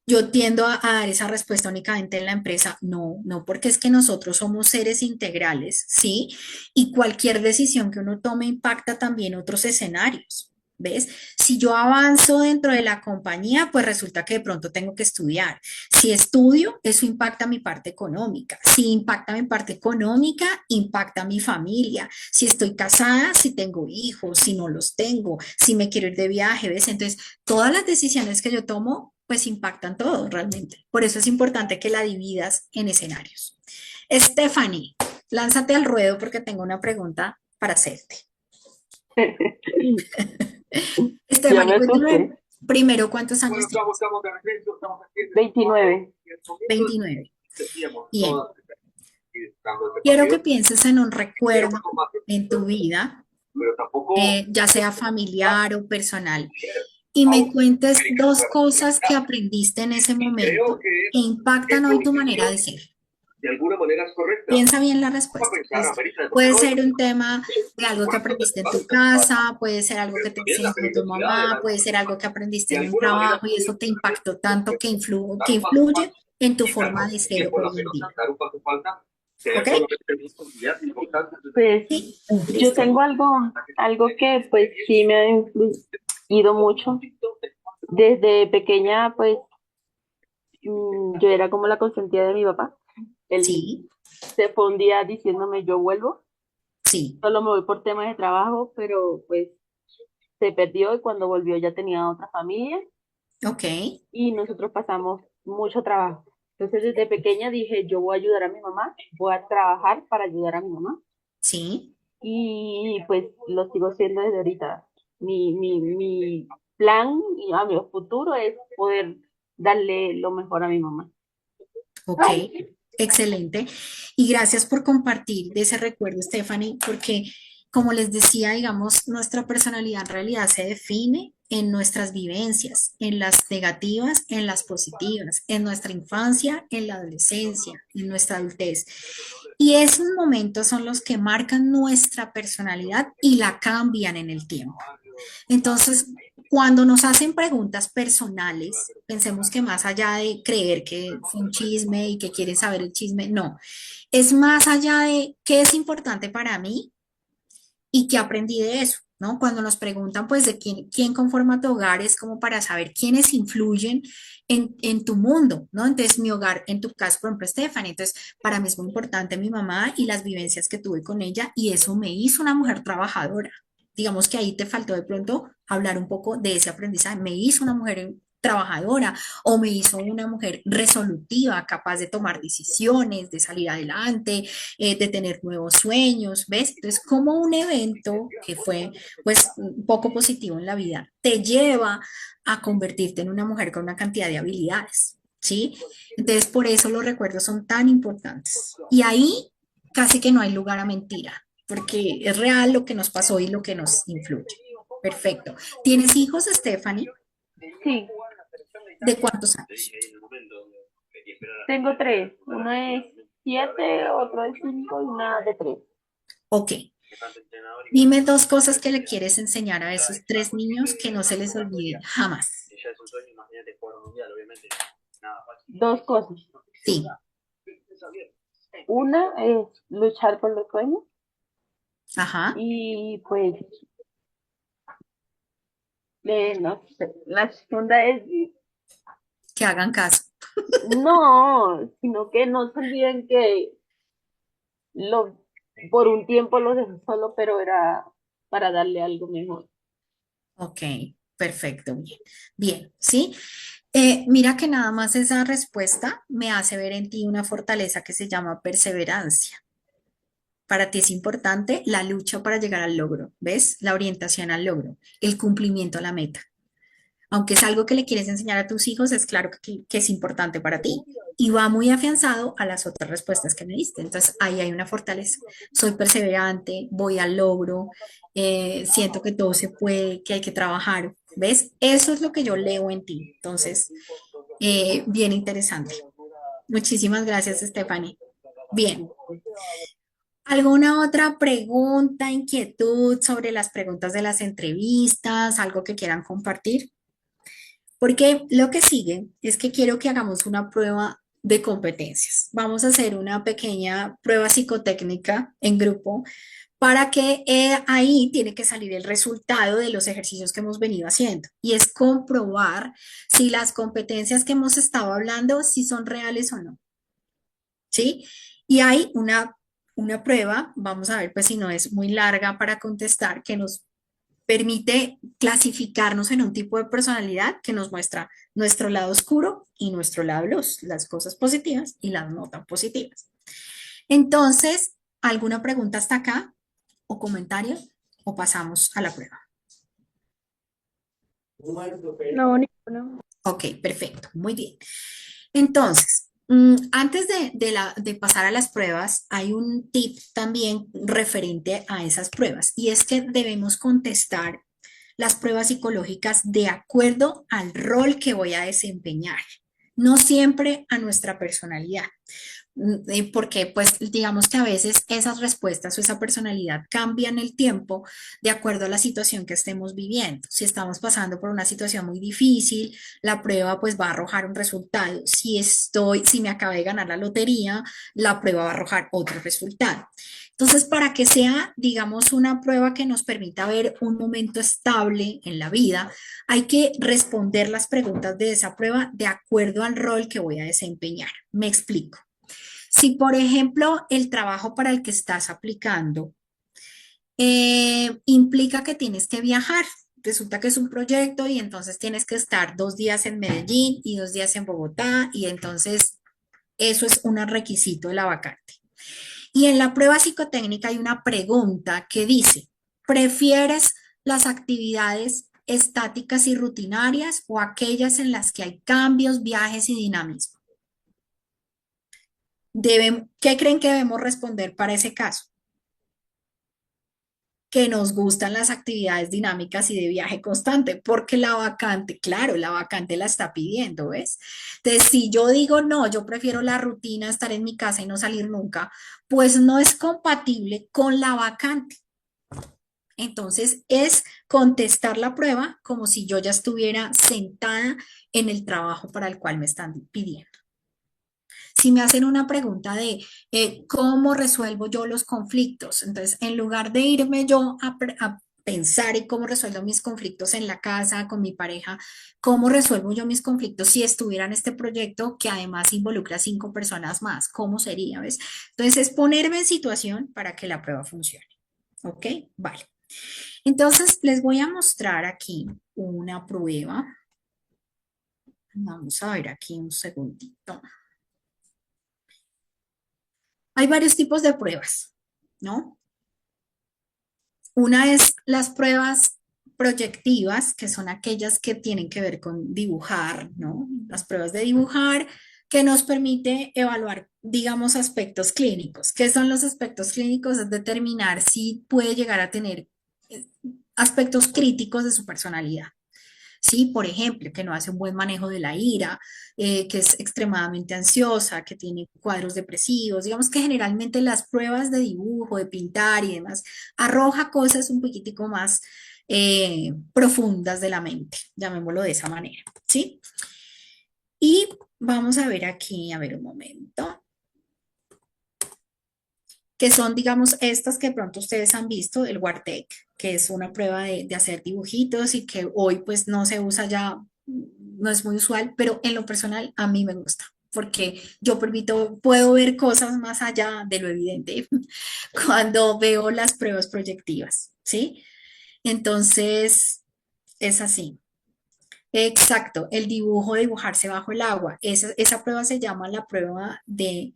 yo tiendo a dar esa respuesta únicamente en la empresa. No, no, porque es que nosotros somos seres integrales, ¿sí? Y cualquier decisión que uno tome impacta también otros escenarios. ¿Ves? Si yo avanzo dentro de la compañía, pues resulta que de pronto tengo que estudiar. Si estudio, eso impacta mi parte económica. Si impacta mi parte económica, impacta mi familia. Si estoy casada, si tengo hijos, si no los tengo, si me quiero ir de viaje, ¿ves? Entonces, todas las decisiones que yo tomo, pues impactan todo realmente. Por eso es importante que la dividas en escenarios. Stephanie, lánzate al ruedo porque tengo una pregunta para hacerte. Ya me Stephanie, asusté. cuéntame primero cuántos años tienes. 29. 29. Bien. Quiero que pienses en un recuerdo en tu vida, ya sea familiar o personal, y me cuentes dos cosas que aprendiste en ese momento que impactan hoy tu manera de ser. Piensa bien la respuesta. Puede ser un tema de algo que aprendiste en tu casa, puede ser algo que te enseñó tu mamá, puede ser algo que aprendiste en un trabajo y eso te impactó tanto que influye en tu forma de ser hoy en día. ¿Ok? Pues Sí, yo listo. tengo algo que pues sí me ha influido mucho. Desde pequeña, pues yo era como la consentida de mi papá. Él Sí, se fue un día diciéndome yo vuelvo, sí. solo me voy por temas de trabajo, pero pues se perdió y cuando volvió ya tenía otra familia Ok, y nosotros pasamos mucho trabajo. Entonces desde pequeña dije yo voy a ayudar a mi mamá, voy a trabajar para ayudar a mi mamá sí. y pues lo sigo siendo desde ahorita. Mi plan y a mi futuro es poder darle lo mejor a mi mamá. Ok, excelente. Y gracias por compartir de ese recuerdo, Stephanie, porque como les decía, digamos, nuestra personalidad en realidad se define en nuestras vivencias, en las negativas, en las positivas, en nuestra infancia, en la adolescencia, en nuestra adultez. Y esos momentos son los que marcan nuestra personalidad y la cambian en el tiempo. Entonces, cuando nos hacen preguntas personales, pensemos que más allá de creer que fue un chisme y que quieren saber el chisme, no, es más allá de qué es importante para mí y qué aprendí de eso, ¿no? Cuando nos preguntan, pues, de quién conforma tu hogar, es como para saber quiénes influyen en tu mundo, ¿no? Entonces, mi hogar, en tu caso, por ejemplo, Stephanie, entonces, para mí es muy importante mi mamá y las vivencias que tuve con ella, y eso me hizo una mujer trabajadora. Digamos que ahí te faltó de pronto hablar un poco de ese aprendizaje. Me hizo una mujer trabajadora o me hizo una mujer resolutiva, capaz de tomar decisiones, de salir adelante, de tener nuevos sueños, ¿ves? Entonces, como un evento que fue pues un poco positivo en la vida, te lleva a convertirte en una mujer con una cantidad de habilidades, ¿sí? Entonces, por eso los recuerdos son tan importantes. Y ahí casi que no hay lugar a mentira, porque es real lo que nos pasó y lo que nos influye. Perfecto. ¿Tienes hijos, Stephanie? Sí, ¿De cuántos años? tengo tres. Uno es 7, otro es 5 y una de 3. Ok. Dime dos cosas que le quieres enseñar a esos tres niños que no se les olvide jamás. Dos cosas. Sí. Una es luchar por los sueños Ajá. y pues, no sé, la segunda es, Que hagan caso. no, sino que no se olviden que lo, por un tiempo los dejé solo, pero era para darle algo mejor. Ok. Perfecto. Bien. Bien. ¿Sí? Mira que nada más esa respuesta me hace ver en ti una fortaleza que se llama perseverancia. Para ti es importante la lucha para llegar al logro, ¿ves? La orientación al logro, el cumplimiento a la meta. Aunque es algo que le quieres enseñar a tus hijos, es claro que es importante para ti y va muy afianzado a las otras respuestas que me diste. Entonces, ahí hay una fortaleza. Soy perseverante, voy al logro, siento que todo se puede, que hay que trabajar. ¿Ves? Eso es lo que yo leo en ti. Entonces, bien interesante. Muchísimas gracias, Stephanie. Bien. ¿Alguna otra pregunta, inquietud sobre las preguntas de las entrevistas, algo que quieran compartir? Porque lo que sigue es que quiero que hagamos una prueba de competencias. Vamos a hacer una pequeña prueba psicotécnica en grupo para que ahí tiene que salir el resultado de los ejercicios que hemos venido haciendo y es comprobar si las competencias que hemos estado hablando, si son reales o no. ¿Sí? Y hay una prueba, vamos a ver pues si no es muy larga para contestar, que nos permite clasificarnos en un tipo de personalidad que nos muestra nuestro lado oscuro y nuestro lado luz, las cosas positivas y las no tan positivas. Entonces, ¿alguna pregunta hasta acá o comentario o pasamos a la prueba? No, ninguno. Ok, perfecto, muy bien. Entonces, antes de pasar a las pruebas, hay un tip también referente a esas pruebas y es que debemos contestar las pruebas psicológicas de acuerdo al rol que voy a desempeñar, no siempre a nuestra personalidad. Porque pues digamos que a veces esas respuestas o esa personalidad cambian el tiempo de acuerdo a la situación que estemos viviendo. Si estamos pasando por una situación muy difícil, la prueba pues va a arrojar un resultado. Si me acabé de ganar la lotería, la prueba va a arrojar otro resultado. Entonces, para que sea, digamos, una prueba que nos permita ver un momento estable en la vida, hay que responder las preguntas de esa prueba de acuerdo al rol que voy a desempeñar. Me explico. Si, por ejemplo, el trabajo para el que estás aplicando implica que tienes que viajar, resulta que es un proyecto y entonces tienes que estar 2 días en Medellín y 2 días en Bogotá y entonces eso es un requisito de la vacante. Y en la prueba psicotécnica hay una pregunta que dice, ¿prefieres las actividades estáticas y rutinarias o aquellas en las que hay cambios, viajes y dinamismo? ¿Qué creen que debemos responder para ese caso? Que nos gustan las actividades dinámicas y de viaje constante, porque la vacante, claro, la vacante la está pidiendo, ¿ves? Entonces, si yo digo, no, yo prefiero la rutina, estar en mi casa y no salir nunca, pues no es compatible con la vacante. Entonces, es contestar la prueba como si yo ya estuviera sentada en el trabajo para el cual me están pidiendo. Si me hacen una pregunta de cómo resuelvo yo los conflictos, entonces en lugar de irme yo a pensar en cómo resuelvo mis conflictos en la casa, con mi pareja, cómo resuelvo yo mis conflictos si estuviera en este proyecto que además involucra a 5 personas más, ¿cómo sería? ¿Ves? Entonces es ponerme en situación para que la prueba funcione. ¿Ok? Vale. Entonces les voy a mostrar aquí una prueba. Vamos a ver aquí un segundito. Hay varios tipos de pruebas, ¿no? Una es las pruebas proyectivas, que son aquellas que tienen que ver con dibujar, ¿no? Las pruebas de dibujar que nos permite evaluar, digamos, aspectos clínicos. ¿Qué son los aspectos clínicos? Es determinar si puede llegar a tener eh, aspectos críticos de su personalidad. ¿Sí? Por ejemplo, que no hace un buen manejo de la ira, que es extremadamente ansiosa, que tiene cuadros depresivos. Digamos que generalmente las pruebas de dibujo, de pintar y demás, arroja cosas un poquitico más profundas de la mente, llamémoslo de esa manera, ¿sí? Y vamos a ver aquí, a ver un momento, que son, digamos, estas que de pronto ustedes han visto, el Wartec, que es una prueba de hacer dibujitos y que hoy pues no se usa ya, no es muy usual, pero en lo personal a mí me gusta, porque yo permito, puedo ver cosas más allá de lo evidente cuando veo las pruebas proyectivas, ¿sí? Entonces, es así. Exacto, el dibujo, dibujarse bajo el agua. Esa prueba se llama la prueba de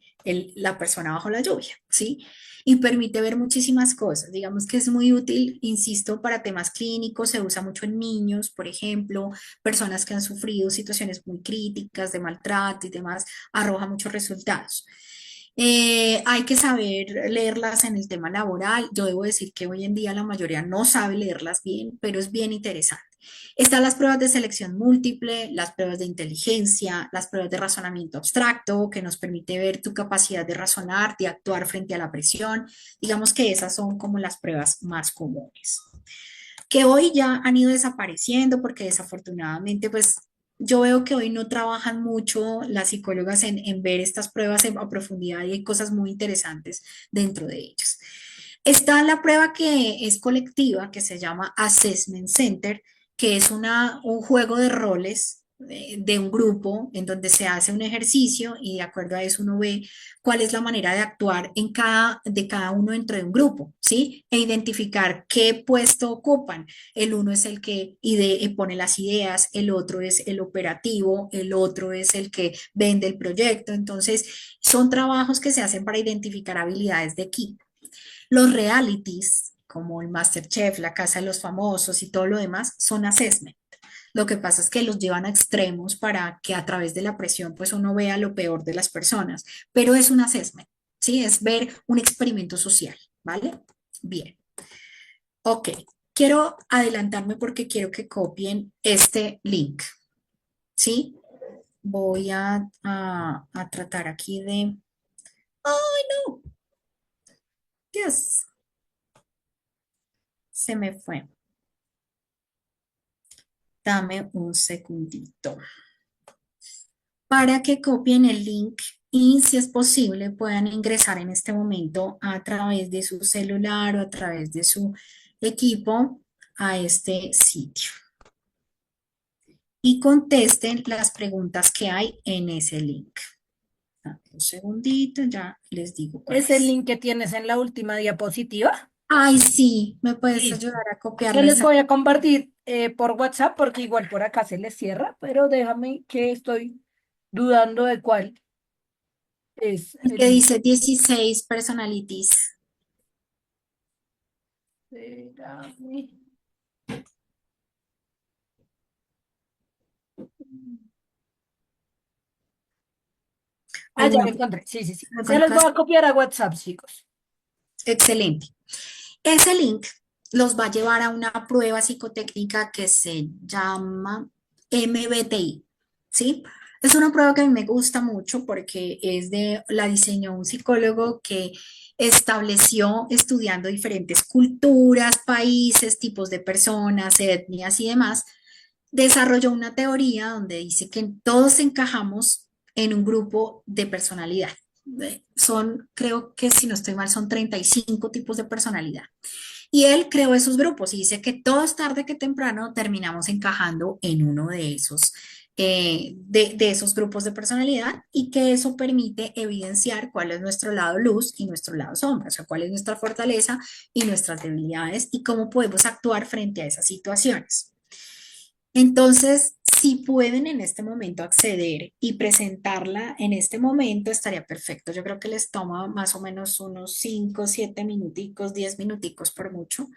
la persona bajo la lluvia, ¿sí? Y permite ver muchísimas cosas. Digamos que es muy útil, insisto, para temas clínicos, se usa mucho en niños, por ejemplo, personas que han sufrido situaciones muy críticas de maltrato y demás, arroja muchos resultados. Hay que saber leerlas en el tema laboral. Yo debo decir que hoy en día la mayoría no sabe leerlas bien, pero es bien interesante. Están las pruebas de selección múltiple, las pruebas de inteligencia, las pruebas de razonamiento abstracto, que nos permite ver tu capacidad de razonar, de actuar frente a la presión. Digamos que esas son como las pruebas más comunes, que hoy ya han ido desapareciendo porque desafortunadamente, pues yo veo que hoy no trabajan mucho las psicólogas en ver estas pruebas a profundidad y hay cosas muy interesantes dentro de ellos. Está la prueba que es colectiva, que se llama Assessment Center, que es un juego de roles de un grupo en donde se hace un ejercicio y de acuerdo a eso uno ve cuál es la manera de actuar de cada uno dentro de un grupo, ¿sí? E identificar qué puesto ocupan. El uno es el que pone las ideas, el otro es el operativo, el otro es el que vende el proyecto. Entonces, son trabajos que se hacen para identificar habilidades de equipo. Los realities, como el MasterChef, La Casa de los Famosos y todo lo demás, son assessment. Lo que pasa es que los llevan a extremos para que a través de la presión pues uno vea lo peor de las personas, pero es un assessment, ¿sí? Es ver un experimento social, ¿vale? Bien, ok. Quiero adelantarme porque quiero que copien este link, ¿sí? Voy a tratar aquí de... ¡Ay, no! Dios, se me fue. Dame un segundito para que copien el link y si es posible puedan ingresar en este momento a través de su celular o a través de su equipo a este sitio y contesten las preguntas que hay en ese link. Dame un segundito, ya les digo cuál Es el es. link que tienes en la última diapositiva. Ay, sí, ¿me puedes Sí. ayudar a Se les copiarles? voy a compartir por WhatsApp porque igual por acá se les cierra, pero déjame que estoy dudando de cuál es El el que link. dice 16 personalities. Espérame. Ah, ya lo ¿Alguna encontré. Sí, sí, sí. ¿Lo Se los voy encontraste? a copiar a WhatsApp, chicos. Excelente. Ese link los va a llevar a una prueba psicotécnica que se llama MBTI, ¿sí? Es una prueba que a mí me gusta mucho porque la diseñó un psicólogo que estableció estudiando diferentes culturas, países, tipos de personas, etnias y demás, desarrolló una teoría donde dice que todos encajamos en un grupo de personalidad. Son, creo que si no estoy mal, son 35 tipos de personalidad. Y él creó esos grupos y dice que todos tarde que temprano terminamos encajando en uno de esos, de esos grupos de personalidad y que eso permite evidenciar cuál es nuestro lado luz y nuestro lado sombra, o sea, cuál es nuestra fortaleza y nuestras debilidades y cómo podemos actuar frente a esas situaciones. Entonces, si pueden en este momento acceder y presentarla en este momento, estaría perfecto. Yo creo que les toma más o menos unos 5, 7 minuticos, 10 minuticos por mucho.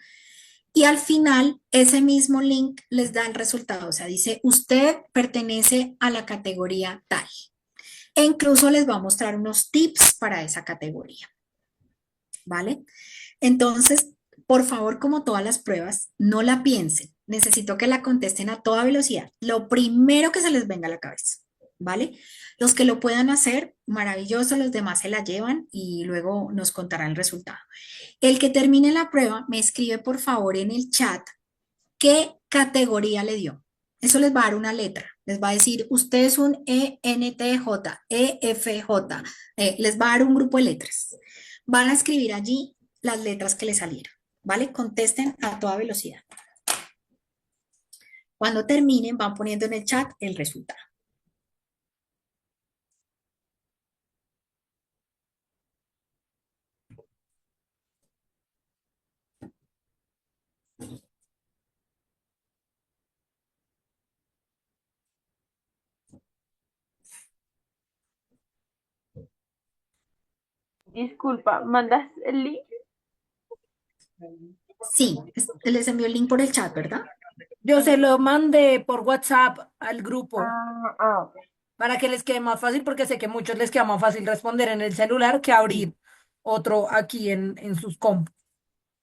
Y al final, ese mismo link les da el resultado. O sea, dice, usted pertenece a la categoría tal. E incluso les va a mostrar unos tips para esa categoría. ¿Vale? Entonces, por favor, como todas las pruebas, no la piensen. Necesito que la contesten a toda velocidad. Lo primero que se les venga a la cabeza, ¿vale? Los que lo puedan hacer, maravilloso, los demás se la llevan y luego nos contarán el resultado. El que termine la prueba, me escribe por favor en el chat qué categoría le dio. Eso les va a dar una letra. Les va a decir, usted es un ENTJ, EFJ. Les va a dar un grupo de letras. Van a escribir allí las letras que les salieron, ¿vale? Contesten a toda velocidad. Cuando terminen, van poniendo en el chat el resultado. Disculpa, ¿mandas el link? Sí, les envío el link por el chat, ¿verdad? Yo se lo mandé por WhatsApp al grupo Ok. para que les quede más fácil, porque sé que a muchos les queda más fácil responder en el celular que abrir otro aquí en sus compus.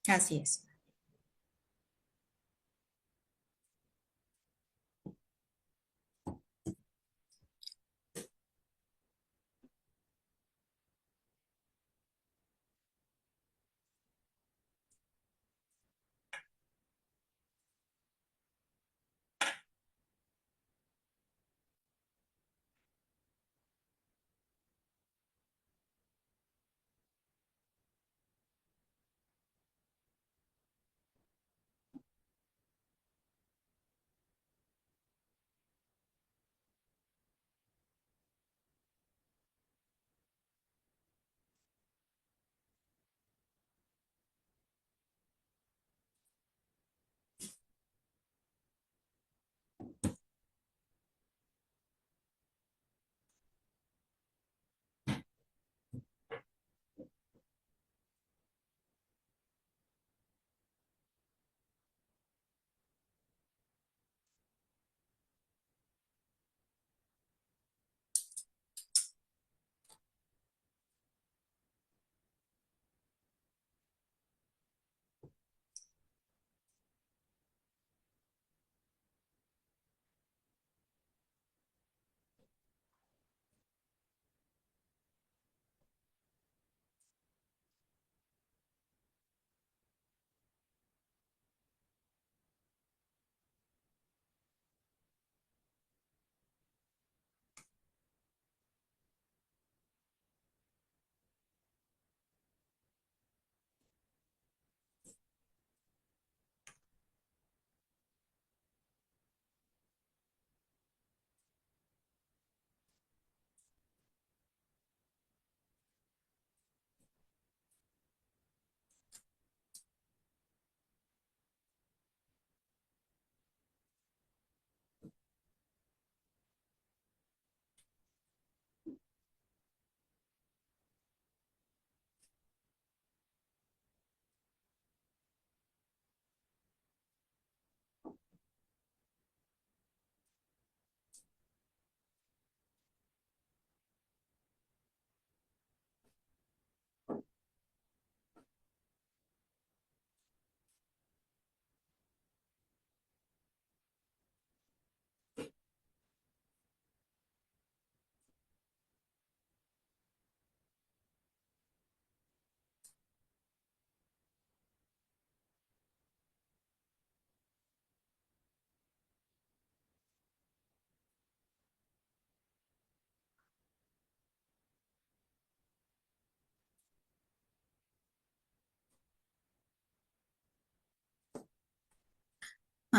Así es.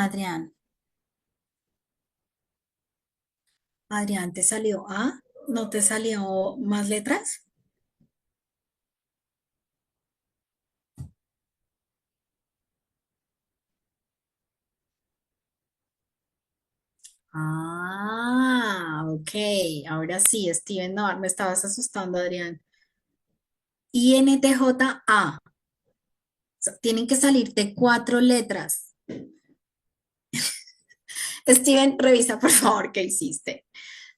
Adrián, Adrián, ¿te salió A? ¿No te salió más letras? Ah, ok. Ahora sí, Steven, no, me estabas asustando, Adrián. INTJA. O sea, tienen que salirte cuatro letras. Steven, revisa por favor qué hiciste.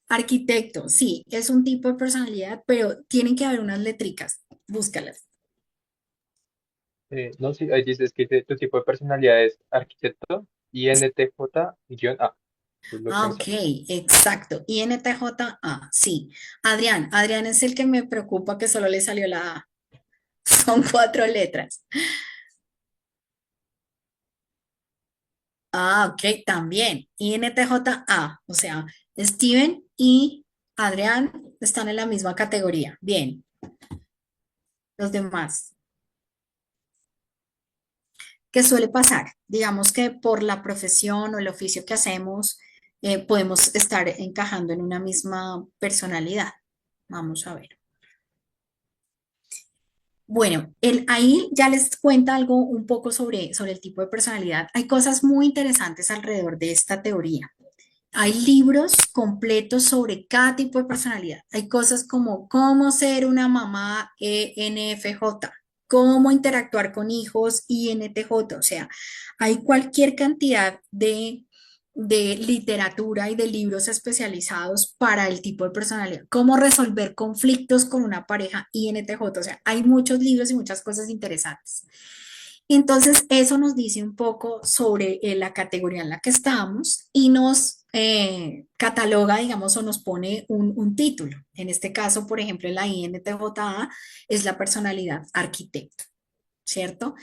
Arquitecto, sí, es un tipo de personalidad, pero tienen que haber unas letricas. Búscalas. No, sí, ahí dices que tu tipo de personalidad es arquitecto, INTJ-A. Es lo que Ah, me ok, sale. exacto. INTJA, sí. Adrián es el que me preocupa que solo le salió la A. Son cuatro letras. Ah, ok, también. INTJA, o sea, Steven y Adrián están en la misma categoría. Bien, los demás. ¿Qué suele pasar? Digamos que por la profesión o el oficio que hacemos, podemos estar encajando en una misma personalidad. Vamos a ver. Bueno, ahí ya les cuenta algo un poco sobre el tipo de personalidad. Hay cosas muy interesantes alrededor de esta teoría. Hay libros completos sobre cada tipo de personalidad. Hay cosas como cómo ser una mamá ENFJ, cómo interactuar con hijos INTJ. O sea, hay cualquier cantidad de literatura y de libros especializados para el tipo de personalidad. Cómo resolver conflictos con una pareja INTJ. O sea, hay muchos libros y muchas cosas interesantes. Entonces, eso nos dice un poco sobre la categoría en la que estamos y nos cataloga, digamos, o nos pone un título. En este caso, por ejemplo, la INTJA es la personalidad arquitecto, ¿cierto?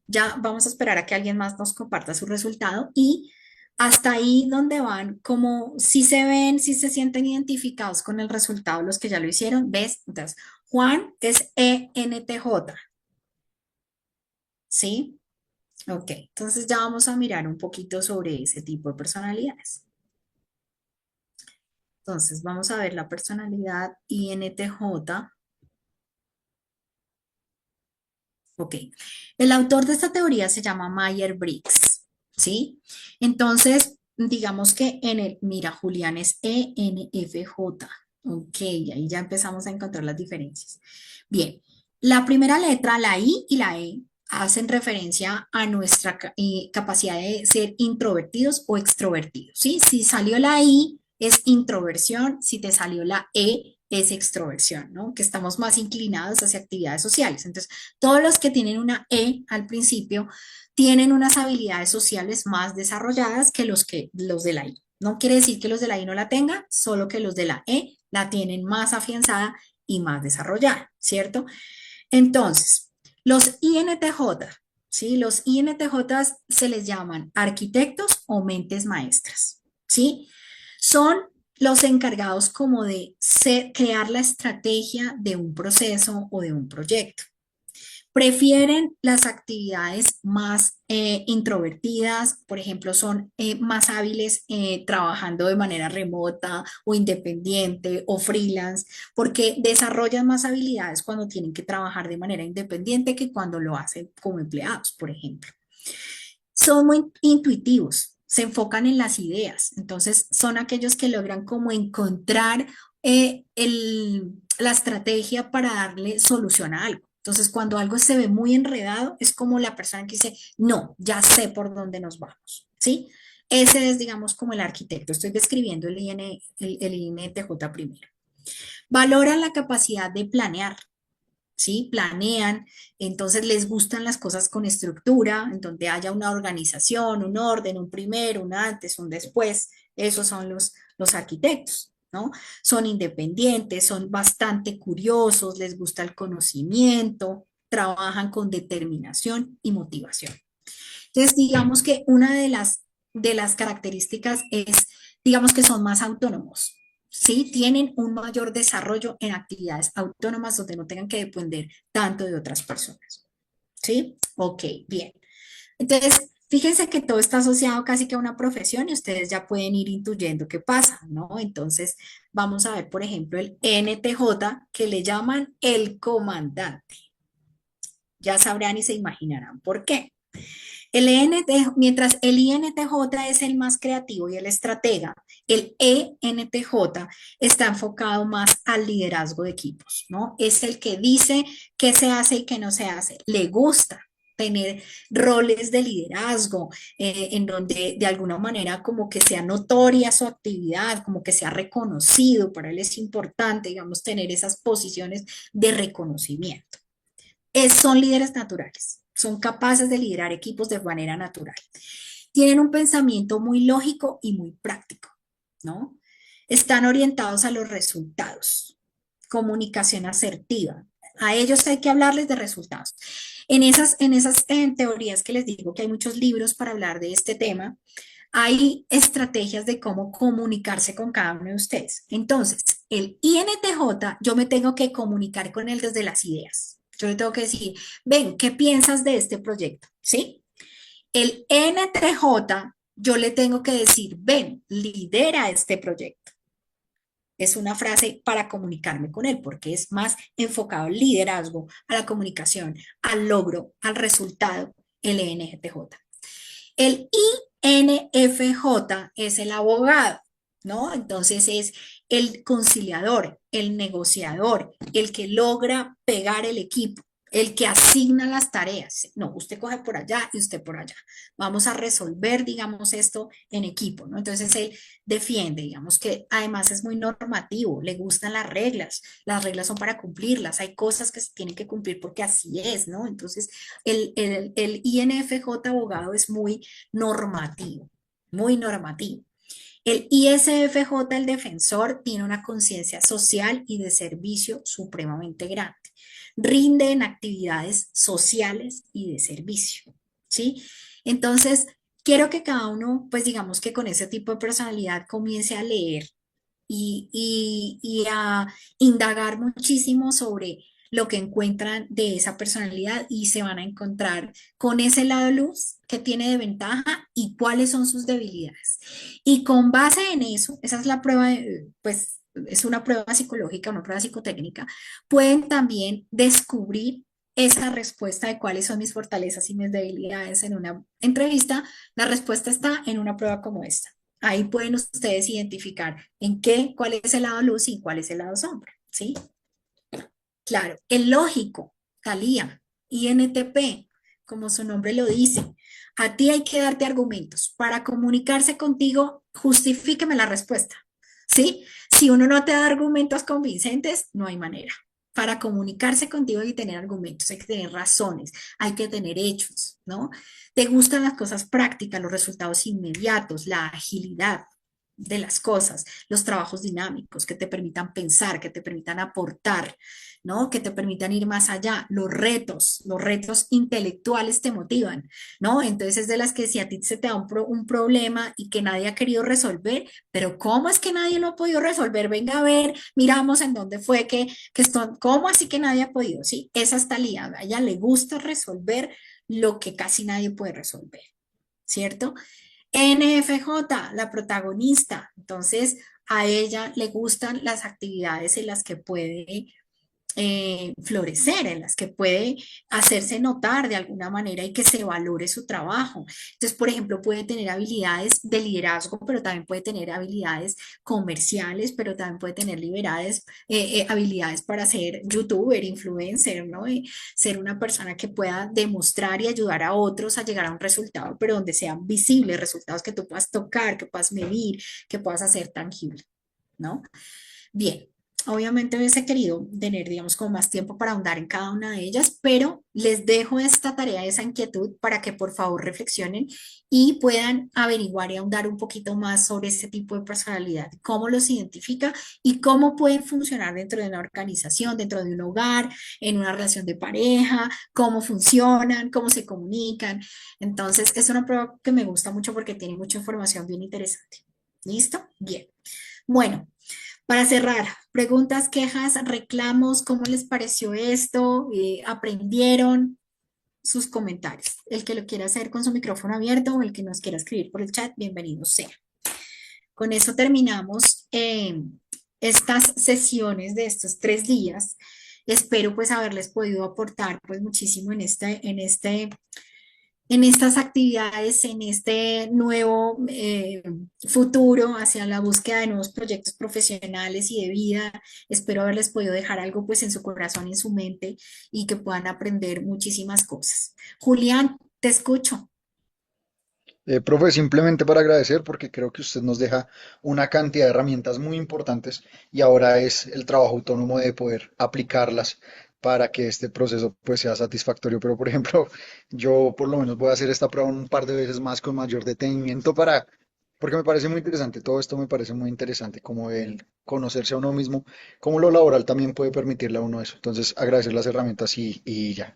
Ya vamos a esperar a que alguien más nos comparta su resultado y hasta ahí donde van, como si se ven, si se sienten identificados con el resultado, los que ya lo hicieron, ¿ves? Entonces, Juan es ENTJ, ¿sí? Ok, entonces ya vamos a mirar un poquito sobre ese tipo de personalidades. Entonces vamos a ver la personalidad INTJ. Ok, el autor de esta teoría se llama Myers-Briggs, ¿sí? Entonces, digamos que mira, Julián es ENFJ. Ok, ahí ya empezamos a encontrar las diferencias. Bien, la primera letra, la I y la E, hacen referencia a nuestra capacidad de ser introvertidos o extrovertidos, ¿sí? Si salió la I, es introversión, si te salió la E, es extroversión, ¿no? Que estamos más inclinados hacia actividades sociales. Entonces, todos los que tienen una E al principio tienen unas habilidades sociales más desarrolladas que los de la I. No quiere decir que los de la I no la tengan, solo que los de la E la tienen más afianzada y más desarrollada, ¿cierto? Entonces, los INTJ, ¿sí? Los INTJ se les llaman arquitectos o mentes maestras, ¿sí? Son los encargados como de crear la estrategia de un proceso o de un proyecto. Prefieren las actividades más introvertidas, por ejemplo, son más hábiles trabajando de manera remota o independiente o freelance, porque desarrollan más habilidades cuando tienen que trabajar de manera independiente que cuando lo hacen como empleados, por ejemplo. Son muy intuitivos, se enfocan en las ideas, entonces son aquellos que logran como encontrar la estrategia para darle solución a algo. Entonces, cuando algo se ve muy enredado, es como la persona que dice, no, ya sé por dónde nos vamos, ¿sí? Ese es, digamos, como el arquitecto. Estoy describiendo el INTJ primero. Valoran la capacidad de planear, ¿sí? Planean, entonces les gustan las cosas con estructura, en donde haya una organización, un orden, un primero, un antes, un después. Esos son los arquitectos, ¿no? Son independientes, son bastante curiosos, les gusta el conocimiento, trabajan con determinación y motivación. Entonces, digamos que una de las características es, digamos que son más autónomos, ¿sí? Tienen un mayor desarrollo en actividades autónomas donde no tengan que depender tanto de otras personas, ¿sí? Ok, bien. Entonces, Fíjense que todo está asociado casi que a una profesión y ustedes ya pueden ir intuyendo qué pasa, ¿no? Entonces, vamos a ver, por ejemplo, el NTJ, que le llaman el comandante. Ya sabrán y se imaginarán por qué. Mientras el INTJ es el más creativo y el estratega, el ENTJ está enfocado más al liderazgo de equipos, ¿no? Es el que dice qué se hace y qué no se hace. Le gusta tener roles de liderazgo, en donde de alguna manera como que sea notoria su actividad, como que sea reconocido. Para él es importante, digamos, tener esas posiciones de reconocimiento. Son líderes naturales, son capaces de liderar equipos de manera natural. Tienen un pensamiento muy lógico y muy práctico, ¿no? Están orientados a los resultados, comunicación asertiva. A ellos hay que hablarles de resultados. En esas teorías que les digo que hay muchos libros para hablar de este tema, hay estrategias de cómo comunicarse con cada uno de ustedes. Entonces, el INTJ, yo me tengo que comunicar con él desde las ideas. Yo le tengo que decir, ven, ¿qué piensas de este proyecto? ¿Sí? El NTJ, yo le tengo que decir, ven, lidera este proyecto. Es una frase para comunicarme con él, porque es más enfocado al liderazgo, a la comunicación, al logro, al resultado, el ENTJ. El INFJ es el abogado, ¿no? Entonces es el conciliador, el negociador, el que logra pegar el equipo, el que asigna las tareas. No, usted coge por allá y usted por allá. Vamos a resolver, digamos, esto en equipo, ¿no? Entonces él defiende, digamos que además es muy normativo, le gustan las reglas son para cumplirlas, hay cosas que se tienen que cumplir porque así es, ¿no? Entonces el INFJ abogado es muy normativo, muy normativo. El ISFJ, el defensor, tiene una conciencia social y de servicio supremamente grande. Rinde en actividades sociales y de servicio, ¿sí? Entonces, quiero que cada uno, pues digamos que con ese tipo de personalidad comience a leer y a indagar muchísimo sobre lo que encuentran de esa personalidad y se van a encontrar con ese lado luz que tiene de ventaja y cuáles son sus debilidades. Y con base en eso, esa es la prueba, pues es una prueba psicológica, una prueba psicotécnica, pueden también descubrir esa respuesta de cuáles son mis fortalezas y mis debilidades en una entrevista. La respuesta está en una prueba como esta. Ahí pueden ustedes identificar cuál es el lado luz y cuál es el lado sombra, ¿sí? Claro, el lógico, Talía, INTP, como su nombre lo dice, a ti hay que darte argumentos. Para comunicarse contigo, justifíqueme la respuesta, ¿sí? Si uno no te da argumentos convincentes, no hay manera. Para comunicarse contigo hay que tener argumentos, hay que tener razones, hay que tener hechos, ¿no? Te gustan las cosas prácticas, los resultados inmediatos, la agilidad de las cosas, los trabajos dinámicos que te permitan pensar, que te permitan aportar, ¿no? Que te permitan ir más allá. Los retos intelectuales te motivan, ¿no? Entonces es de las que si a ti se te da un problema y que nadie ha querido resolver, pero ¿cómo es que nadie lo ha podido resolver? Venga a ver, miramos en dónde fue ¿cómo así que nadie ha podido? Sí, esa está liada. A ella le gusta resolver lo que casi nadie puede resolver, ¿cierto? NFJ, la protagonista. Entonces, a ella le gustan las actividades en las que puede florecer, en las que puede hacerse notar de alguna manera y que se valore su trabajo. Entonces, por ejemplo, puede tener habilidades de liderazgo, pero también puede tener habilidades comerciales, pero también puede tener habilidades para ser youtuber, influencer, ¿no? Ser una persona que pueda demostrar y ayudar a otros a llegar a un resultado, pero donde sean visibles resultados que tú puedas tocar, que puedas medir, que puedas hacer tangible, ¿no? Bien, obviamente hubiese querido tener, digamos, como más tiempo para ahondar en cada una de ellas, pero les dejo esta tarea, esa inquietud, para que por favor reflexionen y puedan averiguar y ahondar un poquito más sobre este tipo de personalidad, cómo los identifica y cómo pueden funcionar dentro de una organización, dentro de un hogar, en una relación de pareja, cómo funcionan, cómo se comunican. Entonces, es una prueba que me gusta mucho porque tiene mucha información bien interesante. ¿Listo? Bien. Bueno. Para cerrar, preguntas, quejas, reclamos, ¿cómo les pareció esto? ¿Aprendieron? sus comentarios. El que lo quiera hacer con su micrófono abierto o el que nos quiera escribir por el chat, bienvenido sea. Con eso terminamos estas sesiones de estos 3 días. Espero pues haberles podido aportar pues muchísimo en estas actividades, en este nuevo futuro hacia la búsqueda de nuevos proyectos profesionales y de vida. Espero haberles podido dejar algo pues en su corazón y en su mente y que puedan aprender muchísimas cosas. Julián, te escucho. Profe, simplemente para agradecer porque creo que usted nos deja una cantidad de herramientas muy importantes y ahora es el trabajo autónomo de poder aplicarlas para que este proceso pues sea satisfactorio. Pero por ejemplo, yo por lo menos voy a hacer esta prueba un par de veces más con mayor detenimiento porque me parece muy interesante, todo esto me parece muy interesante, como el conocerse a uno mismo, como lo laboral también puede permitirle a uno eso. Entonces, agradecer las herramientas y ya.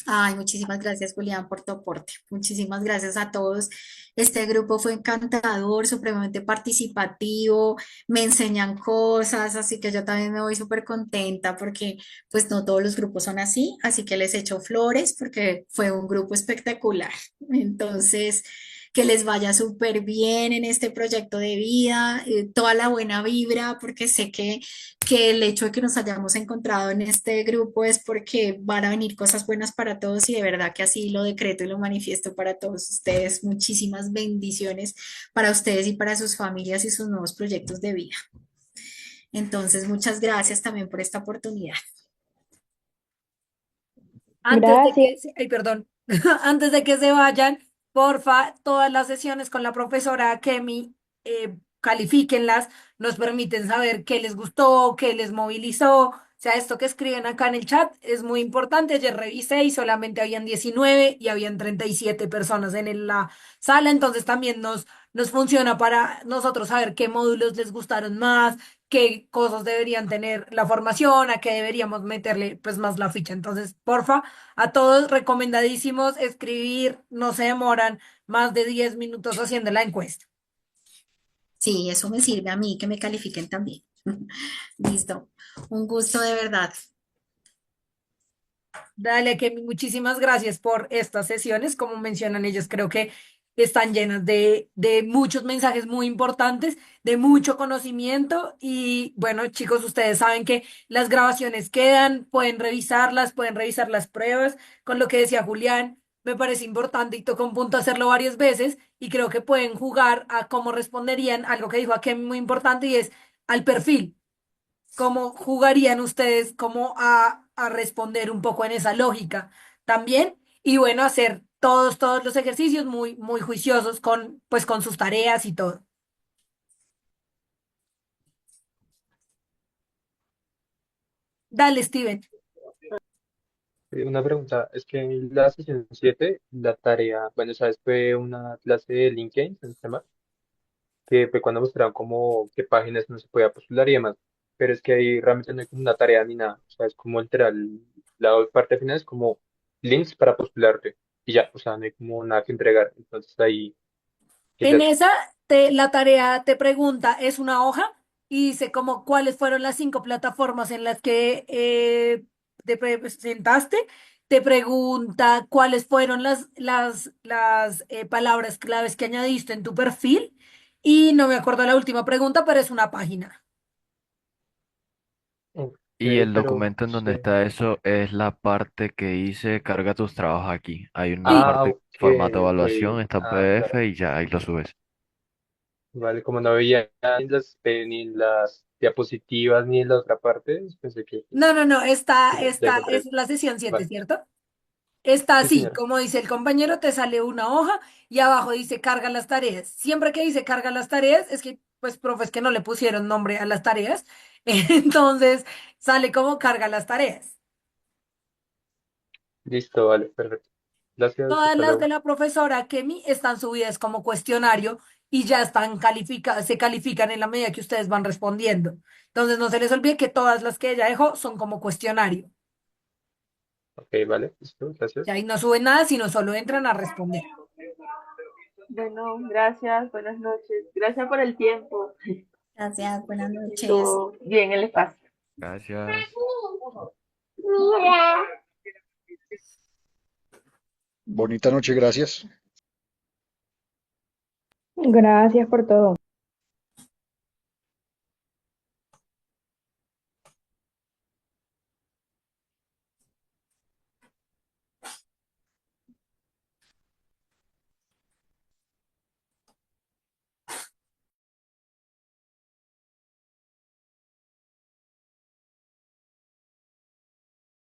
Ay, muchísimas gracias, Julián, por tu aporte. Muchísimas gracias a todos. Este grupo fue encantador, supremamente participativo, me enseñan cosas, así que yo también me voy súper contenta porque pues no todos los grupos son así, así que les echo flores porque fue un grupo espectacular. Entonces, que les vaya súper bien en este proyecto de vida, toda la buena vibra, porque sé que el hecho de que nos hayamos encontrado en este grupo es porque van a venir cosas buenas para todos y de verdad que así lo decreto y lo manifiesto para todos ustedes. Muchísimas bendiciones para ustedes y para sus familias y sus nuevos proyectos de vida. Entonces, muchas gracias también por esta oportunidad. Antes de Gracias. que, ay, perdón, antes de que se vayan, porfa, todas las sesiones con la profesora Kemi, califíquenlas, nos permiten saber qué les gustó, qué les movilizó. O sea, esto que escriben acá en el chat es muy importante. Ayer revisé y solamente habían 19 y habían 37 personas la sala, entonces también nos funciona para nosotros saber qué módulos les gustaron más, qué cosas deberían tener la formación, a qué deberíamos meterle pues más la ficha. Entonces, porfa. A todos recomendadísimos escribir, no se demoran más de 10 minutos haciendo la encuesta. Sí, eso me sirve a mí que me califiquen también. Listo. Un gusto de verdad. Dale, que muchísimas gracias por estas sesiones. Como mencionan ellos, creo que están llenas de muchos mensajes muy importantes, de mucho conocimiento. Y bueno, chicos, ustedes saben que las grabaciones quedan, pueden revisar las pruebas. Con lo que decía Julián, me parece importante y toca un punto hacerlo varias veces. Y creo que pueden jugar a cómo responderían algo que dijo aquí muy importante y es al perfil. ¿Cómo jugarían ustedes como a responder un poco en esa lógica también? Y bueno, hacer todos los ejercicios muy juiciosos pues, con sus tareas y todo. Dale, Steven. Una pregunta, es que en la sesión 7 la tarea, bueno, sabes, fue una clase de LinkedIn, en tema, que fue cuando mostraron como qué páginas no se podía postular y demás, pero es que ahí realmente no hay como una tarea ni nada, o sea, es como literal, la parte final es como links para postularte y ya, o sea, no hay como nada que entregar, entonces ahí, ¿qué es En eso? esa, la tarea te pregunta, es una hoja y dice como cuáles fueron las 5 plataformas en las que te presentaste. Te pregunta cuáles fueron las palabras claves que añadiste en tu perfil. Y no me acuerdo la última pregunta, pero es una página. Ok, Y el pero, documento en donde sí. está eso es la parte que dice carga tus trabajos aquí. Hay una Sí, Ah, parte ok, formato ok, evaluación, está ah, claro. PDF y ya ahí lo subes. Vale, como no veía ni las diapositivas ni la otra parte, pensé que no, pues, no, no, ya es encontré. la sesión 7, Vale, ¿cierto? Está sí, así, señora. como dice el compañero, te sale una hoja y abajo dice carga las tareas. Siempre que dice carga las tareas, es que, pues, profes que no le pusieron nombre a las tareas, entonces sale como carga las tareas. Listo, vale, perfecto. Gracias, Todas hasta las de luego. la profesora Kemi están subidas como cuestionario y ya están calificadas, se califican en la medida que ustedes van respondiendo. Entonces no se les olvide que todas las que ella dejó son como cuestionario. Ok, vale, listo, Y gracias. ahí no suben nada, sino solo entran a responder. Bueno, gracias, buenas noches. Gracias por el tiempo. Gracias, buenas noches. Estuvo bien el espacio. Gracias. Mira. Bonita noche, gracias. Gracias por todo.